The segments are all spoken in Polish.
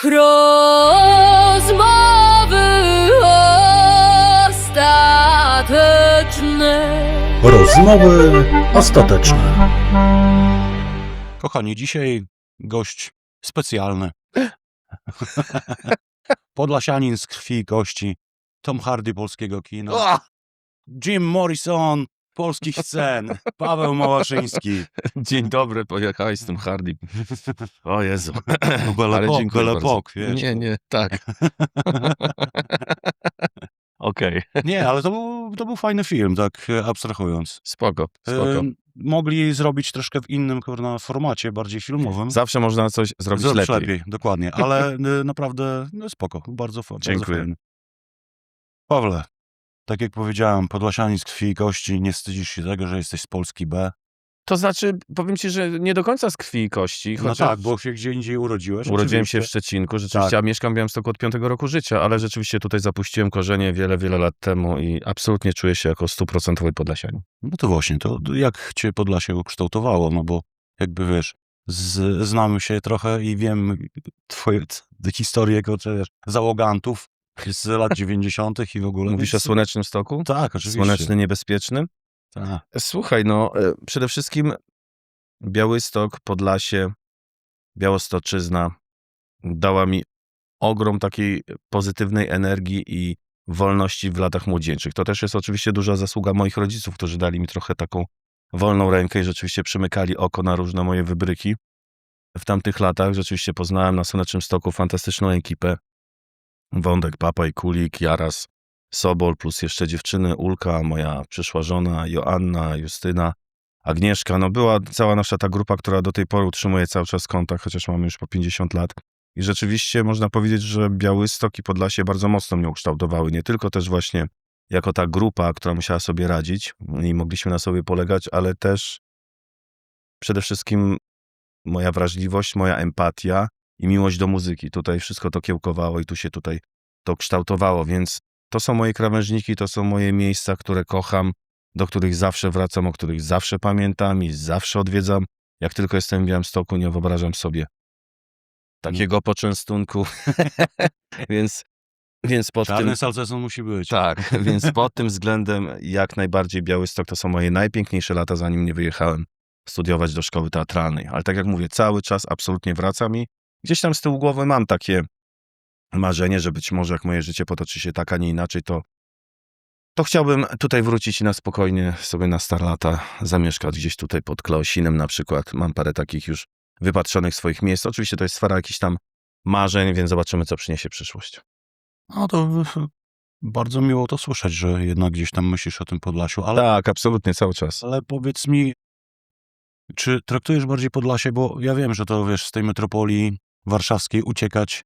Rozmowy ostateczne. Rozmowy ostateczne. Kochani, dzisiaj gość specjalny. Podlasianin z krwi i kości. Tom Hardy polskiego kina. Jim Morrison polskich scen. Paweł Małaszyński. Dzień dobry, pojechałeś z tym Hardy. O Jezu. Belle dziękuję bardzo. Epoque, wiesz. Nie, tak. Okej, Nie, ale to był fajny film, tak abstrahując. spoko. Mogli zrobić troszkę w innym formacie, bardziej filmowym. Zawsze można coś zrobić lepiej. Dokładnie, ale naprawdę spoko, bardzo Dziękuję. fajnie. Pawle, tak jak powiedziałem, podlasianin z krwi i kości, nie wstydzisz się tego, że jesteś z Polski B? To znaczy, powiem ci, że nie do końca z krwi i kości. No Chociaż tak, bo się gdzie indziej urodziłeś. urodziłem się w oczywiście. Szczecinku, rzeczywiście, Tak. a mieszkam w Białymstoku od 5 roku życia, ale rzeczywiście tutaj zapuściłem korzenie wiele lat temu i absolutnie czuję się jako 100% Podlasianin. No to właśnie, to jak cię Podlasie ukształtowało, no bo jakby wiesz, znamy się trochę i wiem twoje historię jako wiesz, załogantów z lat 90. i w ogóle. Mówisz o więc- Słonecznym Stoku? Tak, oczywiście. Słoneczny, niebezpieczny? Tak. Słuchaj, przede wszystkim Białystok, Podlasie, Białostoczyzna dała mi ogrom takiej pozytywnej energii i wolności w latach młodzieńczych. To też jest oczywiście duża zasługa moich rodziców, którzy dali mi trochę taką wolną rękę i rzeczywiście przymykali oko na różne moje wybryki. W tamtych latach rzeczywiście poznałem na Słonecznym Stoku fantastyczną ekipę. Wądek, Papaj, Kulik, Jaras, Sobol, plus jeszcze dziewczyny, Ulka, moja przyszła żona, Joanna, Justyna, Agnieszka. No była cała nasza ta grupa, która do tej pory utrzymuje cały czas kontakt, chociaż mamy już po 50 lat. I rzeczywiście można powiedzieć, że Białystok i Podlasie bardzo mocno mnie ukształtowały. Nie tylko też właśnie jako ta grupa, która musiała sobie radzić i mogliśmy na sobie polegać, ale też przede wszystkim moja wrażliwość, moja empatia i miłość do muzyki. Tutaj wszystko to kiełkowało i tu się tutaj to kształtowało, więc to są moje krawężniki, to są moje miejsca, które kocham, do których zawsze wracam, o których zawsze pamiętam i zawsze odwiedzam. Jak tylko jestem w Białymstoku, nie wyobrażam sobie takiego poczęstunku. więc pod tym... Czarny salceson musi być. Tak, więc pod tym względem jak najbardziej Białystok to są moje najpiękniejsze lata, zanim nie wyjechałem studiować do szkoły teatralnej. Ale tak jak mówię, cały czas absolutnie wracam i gdzieś tam z tyłu głowy mam takie marzenie, że być może jak moje życie potoczy się tak, a nie inaczej, to chciałbym tutaj wrócić i na spokojnie sobie na stare lata zamieszkać gdzieś tutaj pod Kleosinem na przykład. Mam parę takich już wypatrzonych swoich miejsc. Oczywiście to jest sfera jakichś tam marzeń, więc zobaczymy, co przyniesie przyszłość. No to bardzo miło to słyszeć, że jednak gdzieś tam myślisz o tym Podlasiu, ale, Tak, absolutnie, cały czas. ale powiedz mi, czy traktujesz bardziej Podlasie, bo ja wiem, że to wiesz, z tej metropolii warszawskiej uciekać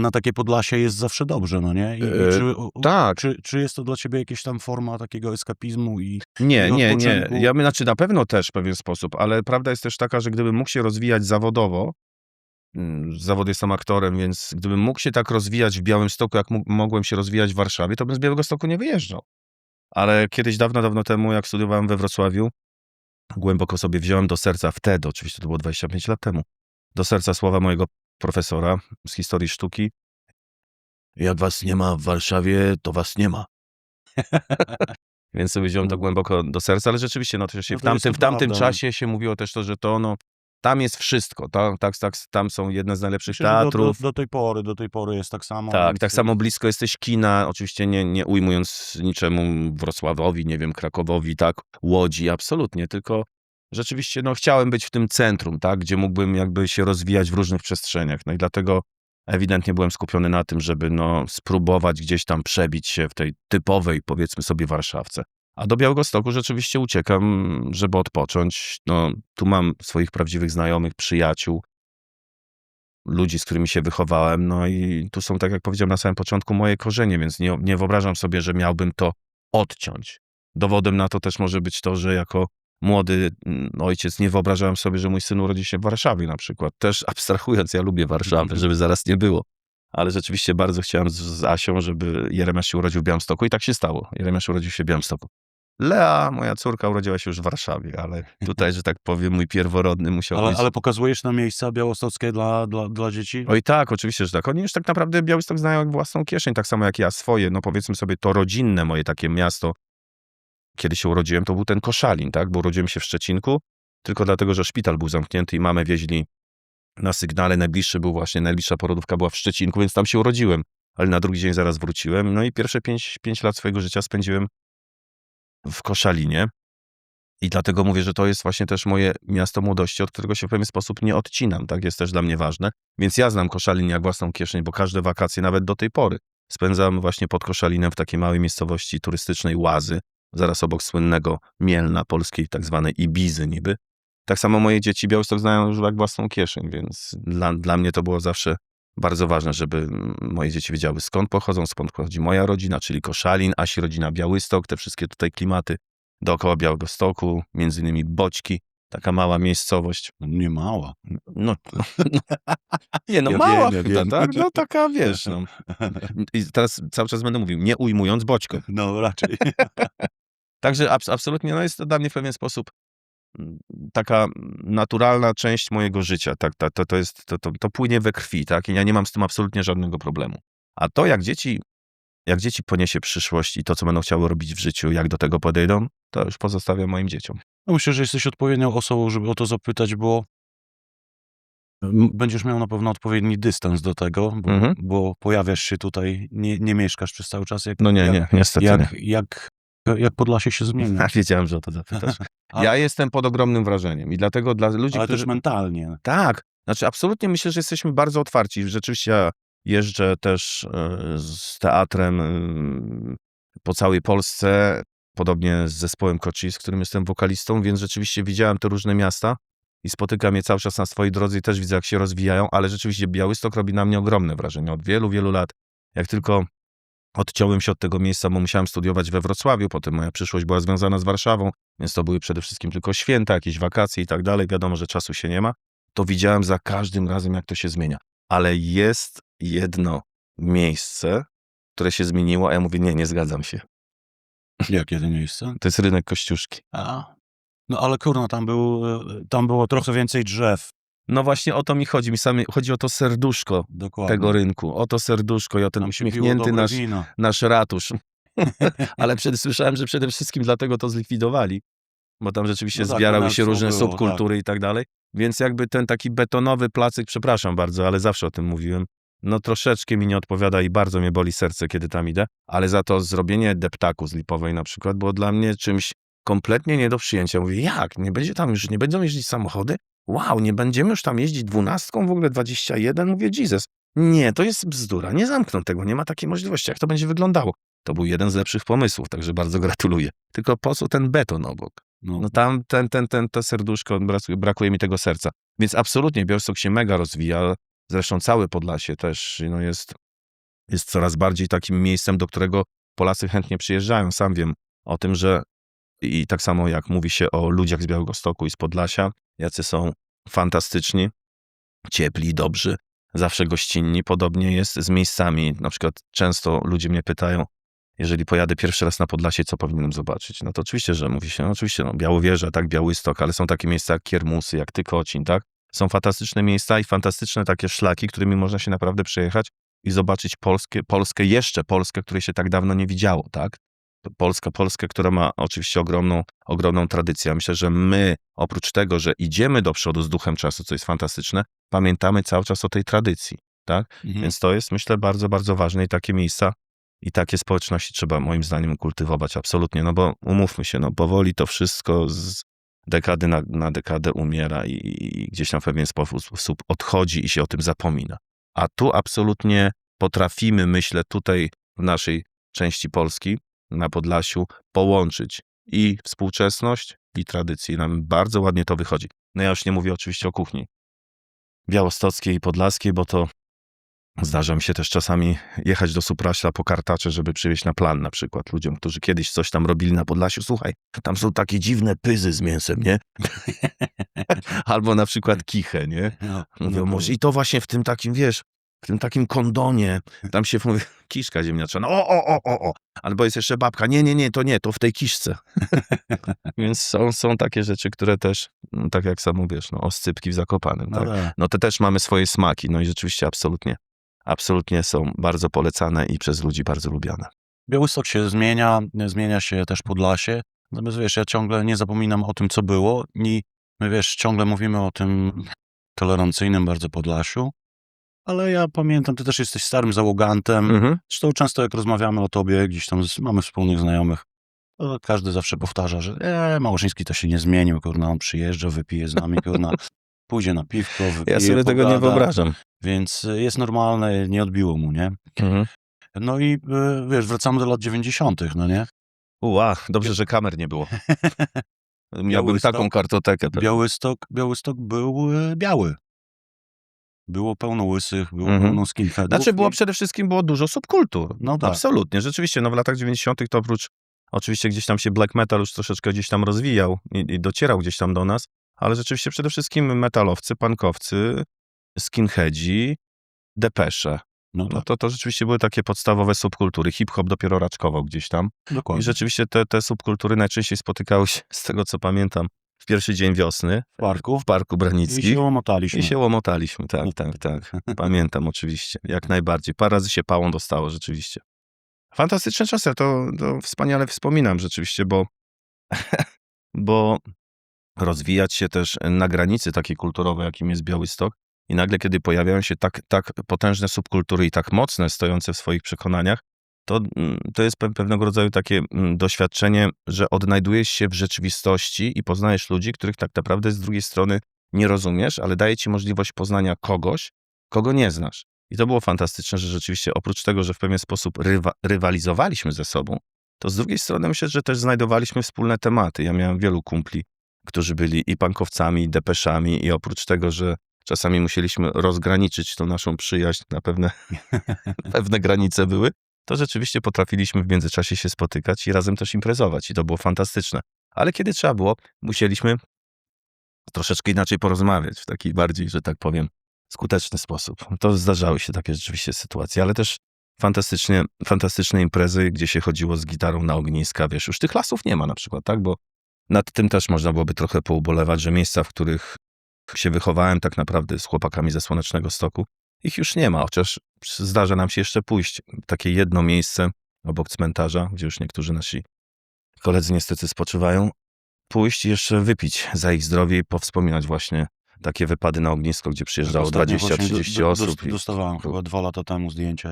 na takie Podlasie jest zawsze dobrze, no nie? I tak. Czy jest to dla ciebie jakaś tam forma takiego eskapizmu i Nie. odpoczynku? Znaczy na pewno też w pewien sposób, ale prawda jest też taka, że gdybym mógł się rozwijać zawodowo, zawód jestem aktorem, więc gdybym mógł się tak rozwijać w Białymstoku, jak mogłem się rozwijać w Warszawie, to bym z Białegostoku nie wyjeżdżał. Ale kiedyś, dawno temu, jak studiowałem we Wrocławiu, głęboko sobie wziąłem do serca, wtedy, oczywiście to było 25 lat temu, do serca słowa mojego profesora z historii sztuki. Jak was nie ma w Warszawie, to was nie ma. Więc sobie wziąłem to głęboko do serca, ale rzeczywiście, no to się No w to jest to tamtym prawda, czasie się mówiło też to, że tam jest wszystko, tak, tam są jedne z najlepszych Myślę, że teatrów. do tej pory jest tak samo. Tak, więc- tak samo blisko jesteś kina, oczywiście nie ujmując niczemu Wrocławowi, nie wiem, Krakowowi, tak, Łodzi, absolutnie, tylko rzeczywiście, no chciałem być w tym centrum, tak, gdzie mógłbym jakby się rozwijać w różnych przestrzeniach, no i dlatego ewidentnie byłem skupiony na tym, żeby spróbować gdzieś tam przebić się w tej typowej, powiedzmy sobie, Warszawce. A do Białegostoku rzeczywiście uciekam, żeby odpocząć. No, tu mam swoich prawdziwych znajomych, przyjaciół, ludzi, z którymi się wychowałem, no i tu są, tak jak powiedziałem na samym początku, moje korzenie, więc nie wyobrażam sobie, że miałbym to odciąć. Dowodem na to też może być to, że jako młody ojciec nie wyobrażałem sobie, że mój syn urodzi się w Warszawie na przykład. Też abstrahując, ja lubię Warszawę, żeby zaraz nie było. Ale rzeczywiście bardzo chciałem z Asią, żeby Jeremiasz się urodził w Białymstoku i tak się stało. Jeremiasz urodził się w Białymstoku. Lea, moja córka, urodziła się już w Warszawie, ale tutaj, że tak powiem, mój pierworodny musiał być... Ale pokazujesz na miejsca białostockie dla dzieci? Oj tak, oczywiście, że tak. Oni już tak naprawdę Białystok znają jak własną kieszeń, tak samo jak ja swoje. No powiedzmy sobie, to rodzinne moje takie miasto, kiedy się urodziłem, to był ten Koszalin, tak? Bo urodziłem się w Szczecinku, tylko dlatego, że szpital był zamknięty i mamę wieźli na Sygnale. Najbliższa porodówka była w Szczecinku, więc tam się urodziłem. Ale na drugi dzień zaraz wróciłem. No i pierwsze 5 lat swojego życia spędziłem w Koszalinie. I dlatego mówię, że to jest właśnie też moje miasto młodości, od którego się w pewien sposób nie odcinam, tak? Jest też dla mnie ważne. Więc ja znam Koszalin jak własną kieszeń, bo każde wakacje, nawet do tej pory, spędzam właśnie pod Koszalinem w takiej małej miejscowości turystycznej Łazy, zaraz obok słynnego Mielna, polskiej tak zwanej Ibizy niby. Tak samo moje dzieci Białystok znają już jak własną kieszeń, więc dla mnie to było zawsze bardzo ważne, żeby moje dzieci wiedziały skąd pochodzi moja rodzina, czyli Koszalin, Asi rodzina Białystok, te wszystkie tutaj klimaty dookoła Białegostoku, między innymi Boćki, taka mała miejscowość. Nie mała. No, nie, no Ja mała wiem, chyba, wiem. tak? No taka, wiesz, no. I teraz cały czas będę mówił, nie ujmując Boćko. No raczej. Także absolutnie, no jest to dla mnie w pewien sposób taka naturalna część mojego życia, tak? To płynie we krwi, tak? I ja nie mam z tym absolutnie żadnego problemu. A to, jak dzieci poniesie przyszłość i to, co będą chciały robić w życiu, jak do tego podejdą, to już pozostawiam moim dzieciom. No myślę, że jesteś odpowiednią osobą, żeby o to zapytać, bo będziesz miał na pewno odpowiedni dystans do tego, bo pojawiasz się tutaj, nie mieszkasz przez cały czas. No nie, niestety nie. Jak Podlasie się zmienia. Wiedziałem, że o to zapytasz. Ja jestem pod ogromnym wrażeniem i dlatego dla ludzi, Ale którzy... też mentalnie. Tak, znaczy absolutnie myślę, że jesteśmy bardzo otwarci. Rzeczywiście ja jeżdżę też z teatrem po całej Polsce, podobnie z zespołem Koci, z którym jestem wokalistą, więc rzeczywiście widziałem te różne miasta i spotykam je cały czas na swojej drodze i też widzę, jak się rozwijają, ale rzeczywiście Białystok robi na mnie ogromne wrażenie. Od wielu, wielu lat, jak tylko odciąłem się od tego miejsca, bo musiałem studiować we Wrocławiu, potem moja przyszłość była związana z Warszawą, więc to były przede wszystkim tylko święta, jakieś wakacje i tak dalej, wiadomo, że czasu się nie ma, to widziałem za każdym razem, jak to się zmienia. Ale jest jedno miejsce, które się zmieniło, a ja mówię, nie zgadzam się. Jakie to miejsce? To jest rynek Kościuszki. No ale kurna, tam było trochę więcej drzew. No właśnie o to mi chodzi. Chodzi o to serduszko Dokładnie. tego rynku. O to serduszko i o ten Tam się piło uśmiechnięty dobre wino. nasz ratusz. Ale słyszałem, że przede wszystkim dlatego to zlikwidowali, bo tam rzeczywiście No tak, zbierały się różne było, subkultury i tak dalej. Więc jakby ten taki betonowy placyk, przepraszam bardzo, ale zawsze o tym mówiłem, no troszeczkę mi nie odpowiada i bardzo mnie boli serce, kiedy tam idę, ale za to zrobienie deptaku z Lipowej na przykład było dla mnie czymś kompletnie nie do przyjęcia. Mówię, jak? Nie będą jeździć samochody? Wow, nie będziemy już tam jeździć 12, w ogóle 21? Mówię, Jesus. Nie, to jest bzdura, nie zamkną tego, nie ma takiej możliwości. Jak to będzie wyglądało? To był jeden z lepszych pomysłów, także bardzo gratuluję. Tylko po co ten beton obok? No tam to serduszko, brakuje mi tego serca. Więc absolutnie Białystok się mega rozwija. Zresztą całe Podlasie też no jest coraz bardziej takim miejscem, do którego Polacy chętnie przyjeżdżają. Sam wiem o tym, że i tak samo jak mówi się o ludziach z Białegostoku i z Podlasia, jacy są fantastyczni, ciepli, dobrzy, zawsze gościnni. Podobnie jest z miejscami. Na przykład często ludzie mnie pytają, jeżeli pojadę pierwszy raz na Podlasie, co powinienem zobaczyć? No to oczywiście, że mówi się, no oczywiście, Białowieża, tak, Białystok, ale są takie miejsca jak Kiermusy, jak Tykocin, tak? Są fantastyczne miejsca i fantastyczne takie szlaki, którymi można się naprawdę przejechać i zobaczyć Polskę, której się tak dawno nie widziało, tak? Polskę, która ma oczywiście ogromną tradycję. Myślę, że my, oprócz tego, że idziemy do przodu z duchem czasu, co jest fantastyczne, pamiętamy cały czas o tej tradycji, tak? Więc to jest, myślę, bardzo, bardzo ważne i takie miejsca i takie społeczności trzeba moim zdaniem kultywować absolutnie, no bo umówmy się, no powoli to wszystko z dekady na dekadę umiera i gdzieś tam w pewien sposób odchodzi i się o tym zapomina. A tu absolutnie potrafimy, myślę, tutaj w naszej części Polski, na Podlasiu, połączyć i współczesność, i tradycję. Nam bardzo ładnie to wychodzi. No ja już nie mówię oczywiście o kuchni białostockiej i podlaskiej, bo to zdarza mi się też czasami jechać do Supraśla po kartacze, żeby przywieźć na plan na przykład ludziom, którzy kiedyś coś tam robili na Podlasiu. Słuchaj, tam są takie dziwne pyzy z mięsem, nie? Albo na przykład kichę, nie? Mówią, może i to właśnie w tym takim, wiesz, w tym takim kondonie, tam się mówi, kiszka ziemniaczana, o. Albo jest jeszcze babka, nie, to w tej kiszce. Więc są takie rzeczy, które też, tak jak sam mówisz, oscypki w Zakopanem. No Tak? tak. No te też mamy swoje smaki, no i rzeczywiście absolutnie są bardzo polecane i przez ludzi bardzo lubiane. Białystok się zmienia się też Podlasie. Natomiast wiesz, ja ciągle nie zapominam o tym, co było i my wiesz, ciągle mówimy o tym tolerancyjnym bardzo Podlasiu, ale ja pamiętam, ty też jesteś starym załogantem. Mhm. Zresztą często jak rozmawiamy o tobie, gdzieś tam mamy wspólnych znajomych, to każdy zawsze powtarza, że Małoszyński to się nie zmienił, kurna, on przyjeżdża, wypije z nami, kurna, pójdzie na piwko, wypije, Ja sobie tego nie pogada, wyobrażam. więc jest normalne, nie odbiło mu, nie? Mhm. No i wiesz, wracamy do lat 90., no nie? Dobrze, że kamer nie było. Miałbym Białystok? taką kartotekę. pewnie. Białystok był biały. Było pełno łysych, było Mhm. pełno skinheadów. Znaczy i- przede wszystkim było dużo subkultur. No tak. Absolutnie, rzeczywiście. No w latach 90. to oprócz, oczywiście gdzieś tam się black metal już troszeczkę gdzieś tam rozwijał i docierał gdzieś tam do nas, ale rzeczywiście przede wszystkim metalowcy, punkowcy, skinheadzi, depesze. No No tak, to rzeczywiście były takie podstawowe subkultury. Hip-hop dopiero raczkował gdzieś tam. I dokładnie. rzeczywiście te subkultury najczęściej spotykały się, z tego co pamiętam, w pierwszy dzień wiosny W parku. w Parku I Branickim. się łomotaliśmy. I się łomotaliśmy, tak. Pamiętam oczywiście, jak najbardziej. Parę razy się pałą dostało, rzeczywiście. Fantastyczne czasy, ja to wspaniale wspominam rzeczywiście, bo rozwijać się też na granicy takiej kulturowej, jakim jest Białystok i nagle, kiedy pojawiają się tak potężne subkultury i tak mocne, stojące w swoich przekonaniach, to jest pewnego rodzaju takie doświadczenie, że odnajdujesz się w rzeczywistości i poznajesz ludzi, których tak naprawdę z drugiej strony nie rozumiesz, ale daje ci możliwość poznania kogoś, kogo nie znasz. I to było fantastyczne, że rzeczywiście oprócz tego, że w pewien sposób rywalizowaliśmy ze sobą, to z drugiej strony myślę, że też znajdowaliśmy wspólne tematy. Ja miałem wielu kumpli, którzy byli i punkowcami, i depeszami i oprócz tego, że czasami musieliśmy rozgraniczyć tą naszą przyjaźń na pewne granice były, to rzeczywiście potrafiliśmy w międzyczasie się spotykać i razem też imprezować i to było fantastyczne. Ale kiedy trzeba było, musieliśmy troszeczkę inaczej porozmawiać, w taki bardziej, że tak powiem, skuteczny sposób. To zdarzały się takie rzeczywiście sytuacje, ale też fantastyczne imprezy, gdzie się chodziło z gitarą na ogniska, wiesz, już tych lasów nie ma na przykład, tak, bo nad tym też można byłoby trochę poubolewać, że miejsca, w których się wychowałem tak naprawdę z chłopakami ze Słonecznego Stoku, ich już nie ma, chociaż zdarza nam się jeszcze pójść. Takie jedno miejsce obok cmentarza, gdzie już niektórzy nasi koledzy niestety spoczywają, pójść i jeszcze wypić za ich zdrowie i powspominać właśnie takie wypady na ognisko, gdzie przyjeżdżało Ostatnio 20-30 osób. Dostawałem chyba 2 lata temu zdjęcia,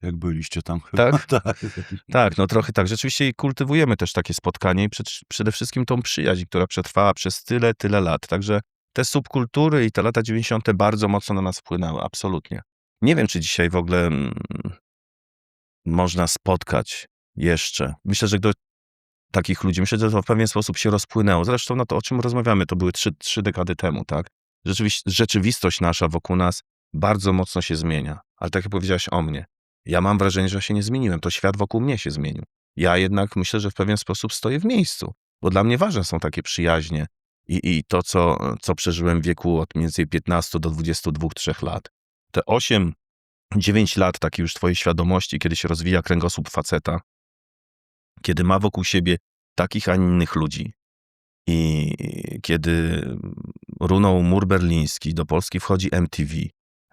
jak byliście tam. Tak? Tak. Tak, no trochę tak. Rzeczywiście i kultywujemy też takie spotkanie i przede wszystkim tą przyjaźń, która przetrwała przez tyle lat. Także te subkultury i te lata 90. bardzo mocno na nas wpłynęły, absolutnie. Nie wiem, czy dzisiaj w ogóle można spotkać jeszcze. Myślę, że do takich ludzi, myślę, że to w pewien sposób się rozpłynęło. Zresztą na to, o czym rozmawiamy, to były 3 dekady temu, tak? Rzeczywistość nasza wokół nas bardzo mocno się zmienia. Ale tak jak powiedziałaś o mnie, ja mam wrażenie, że się nie zmieniłem. To świat wokół mnie się zmienił. Ja jednak myślę, że w pewien sposób stoję w miejscu. Bo dla mnie ważne są takie przyjaźnie i to, co przeżyłem w wieku od mniej więcej 15 do 22-3 lat. Te 8-9 lat takiej już twojej świadomości, kiedy się rozwija kręgosłup faceta, kiedy ma wokół siebie takich, a nie innych ludzi i kiedy runął mur berliński, do Polski wchodzi MTV,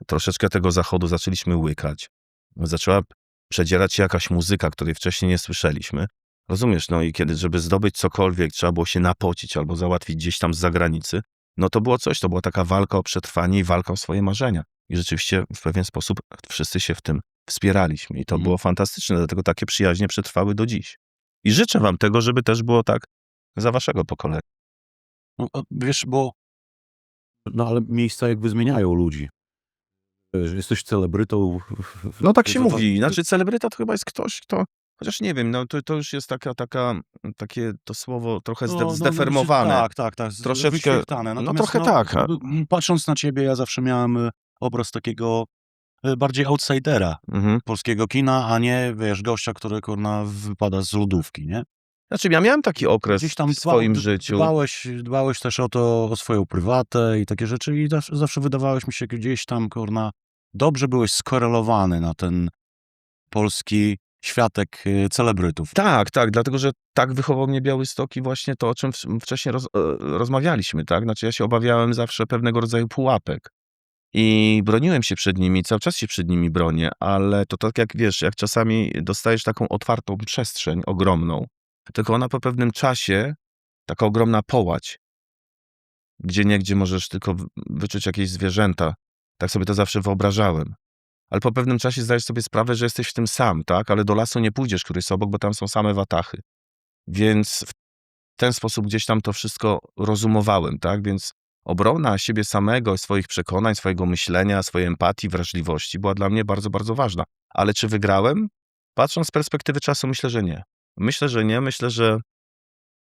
troszeczkę tego zachodu zaczęliśmy łykać, zaczęła przedzierać się jakaś muzyka, której wcześniej nie słyszeliśmy. Rozumiesz, no i kiedy, żeby zdobyć cokolwiek, trzeba było się napocić albo załatwić gdzieś tam z zagranicy, no to było coś, to była taka walka o przetrwanie i walka o swoje marzenia. I rzeczywiście w pewien sposób wszyscy się w tym wspieraliśmy i to było fantastyczne, dlatego takie przyjaźnie przetrwały do dziś. I życzę wam tego, żeby też było tak za waszego pokolenia. No, wiesz, bo ale miejsca jakby zmieniają ludzi. Wiesz, jesteś celebrytą. No tak się to- mówi. Znaczy celebryta to chyba jest ktoś, kto... Chociaż nie wiem, no to już jest takie to słowo trochę zdeformowane. Tak. Troszeczkę- wyświechtane. no Natomiast, trochę tak. Patrząc na ciebie, ja zawsze miałem obraz takiego bardziej outsidera Mhm. polskiego kina, a nie, wiesz, gościa, który, kurna, wypada z lodówki, nie? Znaczy ja miałem taki okres Gdzieś tam w swoim życiu. dbałeś też o swoją prywatę i takie rzeczy i zawsze wydawałeś mi się gdzieś tam, kurna, dobrze byłeś skorelowany na ten polski światek celebrytów. Tak, dlatego że tak wychował mnie Białystok i właśnie to, o czym wcześniej rozmawialiśmy, tak? Znaczy ja się obawiałem zawsze pewnego rodzaju pułapek i broniłem się przed nimi, cały czas się przed nimi bronię, ale to tak jak wiesz, jak czasami dostajesz taką otwartą przestrzeń ogromną, tylko ona po pewnym czasie, taka ogromna połać, gdzieniegdzie możesz tylko wyczuć jakieś zwierzęta, tak sobie to zawsze wyobrażałem. Ale po pewnym czasie zdajesz sobie sprawę, że jesteś w tym sam, tak? Ale do lasu nie pójdziesz, który jest obok, bo tam są same watachy. Więc w ten sposób gdzieś tam to wszystko rozumowałem, tak? Więc obrona siebie samego, swoich przekonań, swojego myślenia, swojej empatii, wrażliwości była dla mnie bardzo, bardzo ważna. Ale czy wygrałem? Patrząc z perspektywy czasu, myślę, że nie. Myślę, że nie. Myślę, że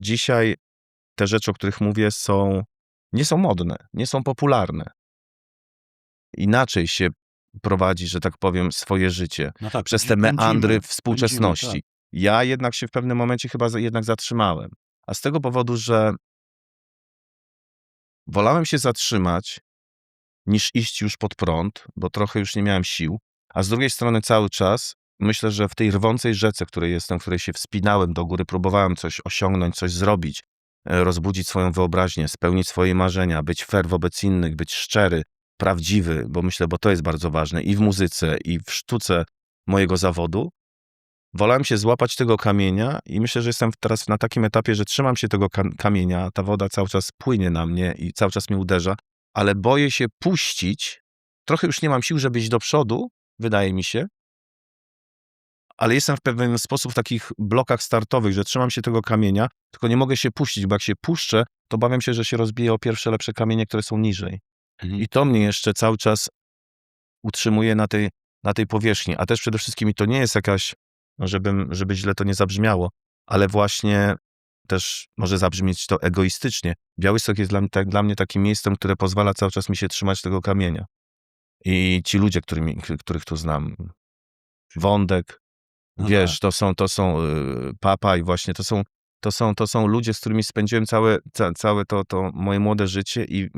dzisiaj te rzeczy, o których mówię, nie są modne, nie są popularne. Inaczej się prowadzi, że tak powiem, swoje życie No tak, przez te meandry współczesności. tak. Ja jednak się w pewnym momencie chyba jednak zatrzymałem. A z tego powodu, że wolałem się zatrzymać, niż iść już pod prąd, bo trochę już nie miałem sił. A z drugiej strony cały czas myślę, że w tej rwącej rzece, w której jestem, w której się wspinałem do góry, próbowałem coś osiągnąć, coś zrobić, rozbudzić swoją wyobraźnię, spełnić swoje marzenia, być fair wobec innych, być szczery, prawdziwy, bo to jest bardzo ważne i w muzyce, i w sztuce mojego zawodu. Wolałem się złapać tego kamienia i myślę, że jestem teraz na takim etapie, że trzymam się tego kamienia, ta woda cały czas płynie na mnie i cały czas mnie uderza, ale boję się puścić. Trochę już nie mam sił, żeby iść do przodu, wydaje mi się, ale jestem w pewien sposób w takich blokach startowych, że trzymam się tego kamienia, tylko nie mogę się puścić, bo jak się puszczę, to obawiam się, że się rozbije o pierwsze lepsze kamienie, które są niżej. I to mnie jeszcze cały czas utrzymuje na tej powierzchni. A też przede wszystkim to nie jest jakaś, żeby źle to nie zabrzmiało, ale właśnie też może zabrzmieć to egoistycznie. Białystok jest dla mnie takim miejscem, które pozwala cały czas mi się trzymać tego kamienia. I ci ludzie, których tu znam, Wądek, No wiesz, to są Papa i właśnie to są ludzie, z którymi spędziłem całe to moje młode życie i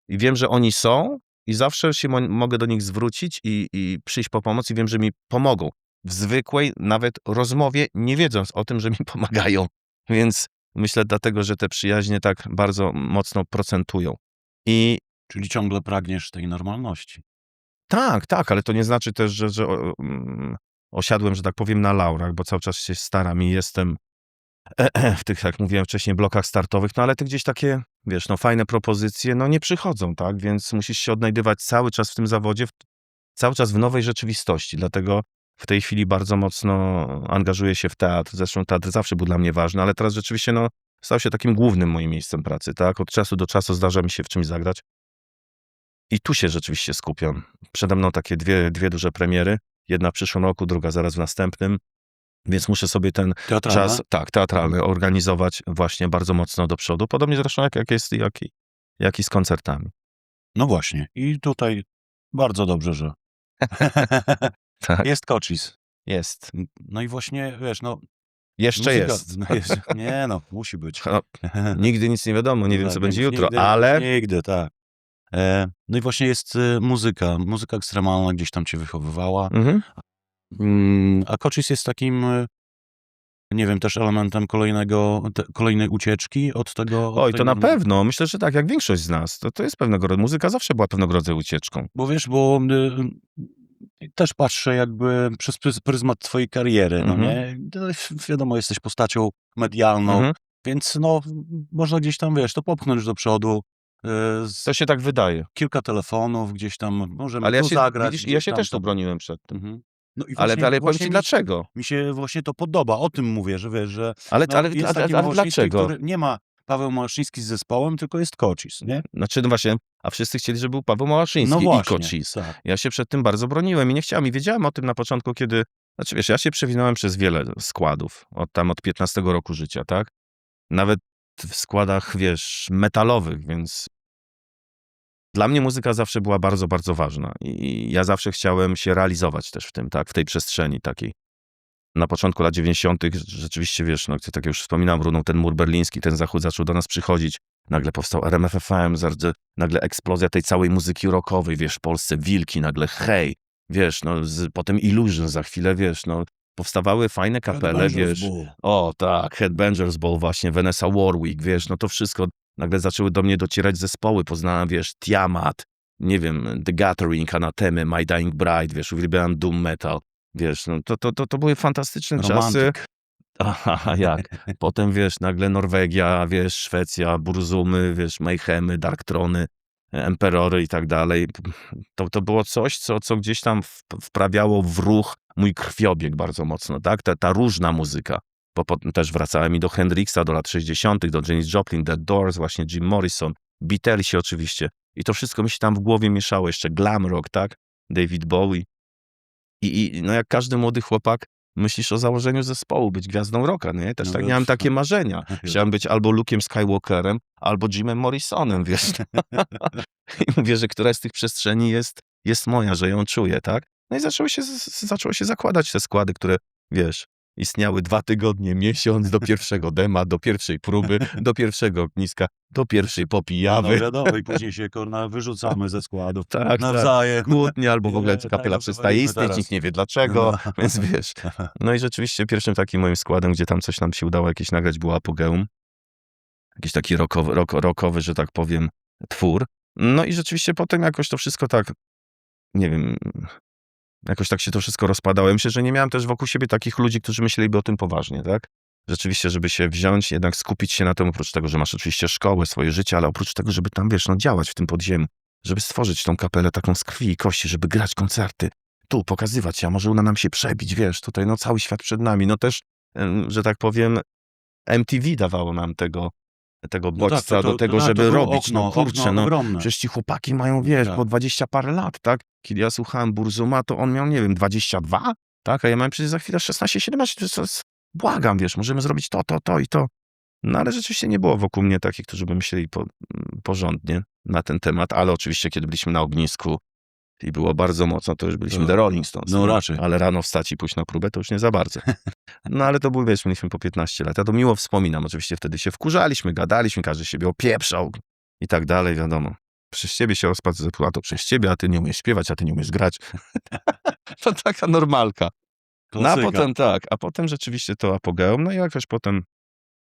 wiem, że oni są i zawsze się mogę do nich zwrócić i przyjść po pomoc i wiem, że mi pomogą. W zwykłej nawet rozmowie, nie wiedząc o tym, że mi pomagają. Więc myślę dlatego, że te przyjaźnie tak bardzo mocno procentują. Czyli ciągle pragniesz tej normalności. Tak, ale to nie znaczy też, że osiadłem, że tak powiem, na laurach, bo cały czas się staram i jestem w tych, jak mówiłem wcześniej, blokach startowych, no ale te gdzieś takie, wiesz, no fajne propozycje, no nie przychodzą, tak? Więc musisz się odnajdywać cały czas w tym zawodzie, cały czas w nowej rzeczywistości. Dlatego w tej chwili bardzo mocno angażuję się w teatr. Zresztą teatr zawsze był dla mnie ważny, ale teraz rzeczywiście, no, stał się takim głównym moim miejscem pracy, tak? Od czasu do czasu zdarza mi się w czymś zagrać. I tu się rzeczywiście skupiam. Przede mną takie dwie duże premiery. Jedna w przyszłym roku, druga zaraz w następnym. Więc muszę sobie ten Teatralne? czas, teatralny, organizować właśnie bardzo mocno do przodu. Podobnie zresztą jak i z koncertami. No właśnie. I tutaj bardzo dobrze, że Tak, jest Kocis. jest. No i właśnie, wiesz, no... Jeszcze muzyka- jest. No nie no, musi być. No, nigdy nic nie wiadomo, nie wiem, Tak, co będzie więc jutro, nigdy, ale Nigdy, tak. No i właśnie jest muzyka ekstremalna, gdzieś tam cię wychowywała. mhm. A Kocis jest takim, nie wiem, też elementem kolejnej ucieczki od tego... Oj, to na pewno. Myślę, że tak, jak większość z nas. To jest pewnego rodzaju, muzyka zawsze była pewnego rodzaju ucieczką. Bo wiesz, też patrzę jakby przez pryzmat twojej kariery, no nie? Wiadomo, jesteś postacią medialną, Mhm. więc no, można gdzieś tam, wiesz, to popchnąć do przodu. To się tak wydaje. Kilka telefonów gdzieś tam, możemy Ale tu zagrać. widzisz, ja gdzieś się tam też to- tu broniłem przed tym. Mhm. No i Ale powiem właśnie ci dlaczego. Mi się właśnie to podoba, o tym mówię, że wiesz, że Ale jest taki Małaszyński, dlaczego? który nie ma Paweł Małaszyński z zespołem, tylko jest Kocis, nie? Znaczy, no właśnie, a wszyscy chcieli, żeby był Paweł Małaszyński No i właśnie, Kocis. tak. Ja się przed tym bardzo broniłem i nie chciałem. I wiedziałem o tym na początku, kiedy... Znaczy, wiesz, ja się przewinąłem przez wiele składów. Od 15 roku życia, tak? Nawet w składach, wiesz, metalowych, więc... Dla mnie muzyka zawsze była bardzo, bardzo ważna. I ja zawsze chciałem się realizować też w tym, tak? W tej przestrzeni takiej. Na początku lat 90. rzeczywiście, wiesz, no, tak jak już wspominałem, runął ten mur berliński, ten zachód zaczął do nas przychodzić. nagle powstał RMF FM, nagle eksplozja tej całej muzyki rockowej, wiesz, w Polsce Wilki, nagle Hej, wiesz, no, potem Illusion za chwilę, wiesz, no, powstawały fajne kapele, wiesz, o tak, Headbangers Ball właśnie, Vanessa Warwick, wiesz, no to wszystko, nagle zaczęły do mnie docierać zespoły, poznałem, wiesz, Tiamat, nie wiem, The Gathering, Anatemy, My Dying Bride, wiesz, uwielbiałem doom metal, wiesz, no to były fantastyczne czasy. Romantyk. Aha, jak? Potem, wiesz, nagle Norwegia, wiesz, Szwecja, Burzumy, wiesz, Mayhemy, Darktrony, Emperory i tak dalej. To było coś, co gdzieś tam wprawiało w ruch mój krwiobieg bardzo mocno, tak? Ta różna muzyka. Bo potem też wracałem i do Hendrixa, do lat 60., do Janis Joplin, The Doors, właśnie Jim Morrison, Beatlesi oczywiście. I to wszystko mi się tam w głowie mieszało. Jeszcze glam rock, tak? David Bowie. I no jak każdy młody chłopak, myślisz o założeniu zespołu, być gwiazdą rocka, nie? Też No tak wiesz, miałem takie marzenia. Chciałem być albo Luke'em Skywalkerem, albo Jimem Morrisonem, wiesz. I mówię, że któraś z tych przestrzeni jest moja, że ją czuję, tak? No i zaczęło się zakładać te składy, które, wiesz, istniały 2 tygodnie, miesiąc, do pierwszego dema, do pierwszej próby, do pierwszego ogniska, do pierwszej No popijawy. wiadomo, i później się wyrzucamy ze składów Tak, nawzajem. kłótnie, albo w ogóle Nie, kapela tak, przestaje to istnieć, teraz. nikt nie wie dlaczego, więc wiesz. No i rzeczywiście pierwszym takim moim składem, gdzie tam coś nam się udało jakieś nagrać, było Apogeum. Jakiś taki rockowy, że tak powiem, twór. No i rzeczywiście potem jakoś to wszystko tak, nie wiem, jakoś tak się to wszystko rozpadało. Ja myślę, że nie miałem też wokół siebie takich ludzi, którzy myśleliby o tym poważnie, tak? Rzeczywiście, żeby się wziąć, jednak skupić się na tym, oprócz tego, że masz oczywiście szkołę, swoje życie, ale oprócz tego, żeby tam, wiesz, no działać w tym podziemiu, żeby stworzyć tą kapelę taką z krwi i kości, żeby grać koncerty, tu pokazywać się, a może uda nam się przebić, wiesz, tutaj no cały świat przed nami. No też, że tak powiem, MTV dawało nam tego bodźca do tego, żeby to było robić. No kurczę, no ogromne. przecież ci chłopaki mają, wiesz, Tak. po 20 parę lat, tak? Kiedy ja słuchałem Burzuma, to on miał, nie wiem, 22, tak? A ja miałem przecież za chwilę 16, 17, błagam, wiesz, możemy zrobić to i to. No ale rzeczywiście nie było wokół mnie takich, którzy by myśleli porządnie na ten temat, ale oczywiście, kiedy byliśmy na ognisku i było bardzo mocno, to już byliśmy The Rolling Stones. No nie? raczej. Ale rano wstać i pójść na próbę, to już nie za bardzo. No ale to był, wiesz, mieliśmy po 15 lat. Ja to miło wspominam. Oczywiście wtedy się wkurzaliśmy, gadaliśmy, każdy siebie opieprzał i tak dalej, wiadomo. Przez ciebie się rozpadł zespół, a to przez ciebie, a ty nie umiesz śpiewać, a ty nie umiesz grać. To taka normalka. No a Klasyka. potem tak, a potem rzeczywiście to Apogeum, no i jakoś potem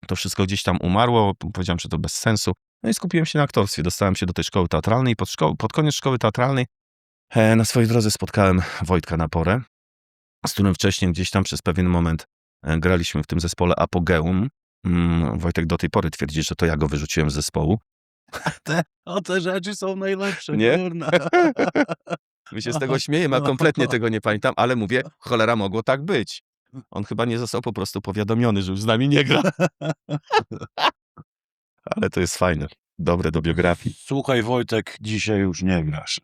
to wszystko gdzieś tam umarło, powiedziałem, że to bez sensu. No i skupiłem się na aktorstwie, dostałem się do tej szkoły teatralnej i pod koniec szkoły teatralnej na swojej drodze spotkałem Wojtka Naporę, z którym wcześniej gdzieś tam przez pewien moment graliśmy w tym zespole Apogeum. Wojtek do tej pory twierdzi, że to ja go wyrzuciłem z zespołu. Te rzeczy są najlepsze, Nie? kurna. My się z tego śmiejemy, a kompletnie tego nie pamiętam, ale mówię, cholera, mogło tak być. On chyba nie został po prostu powiadomiony, że już z nami nie gra. Ale to jest fajne, dobre do biografii. Słuchaj, Wojtek, dzisiaj już nie grasz.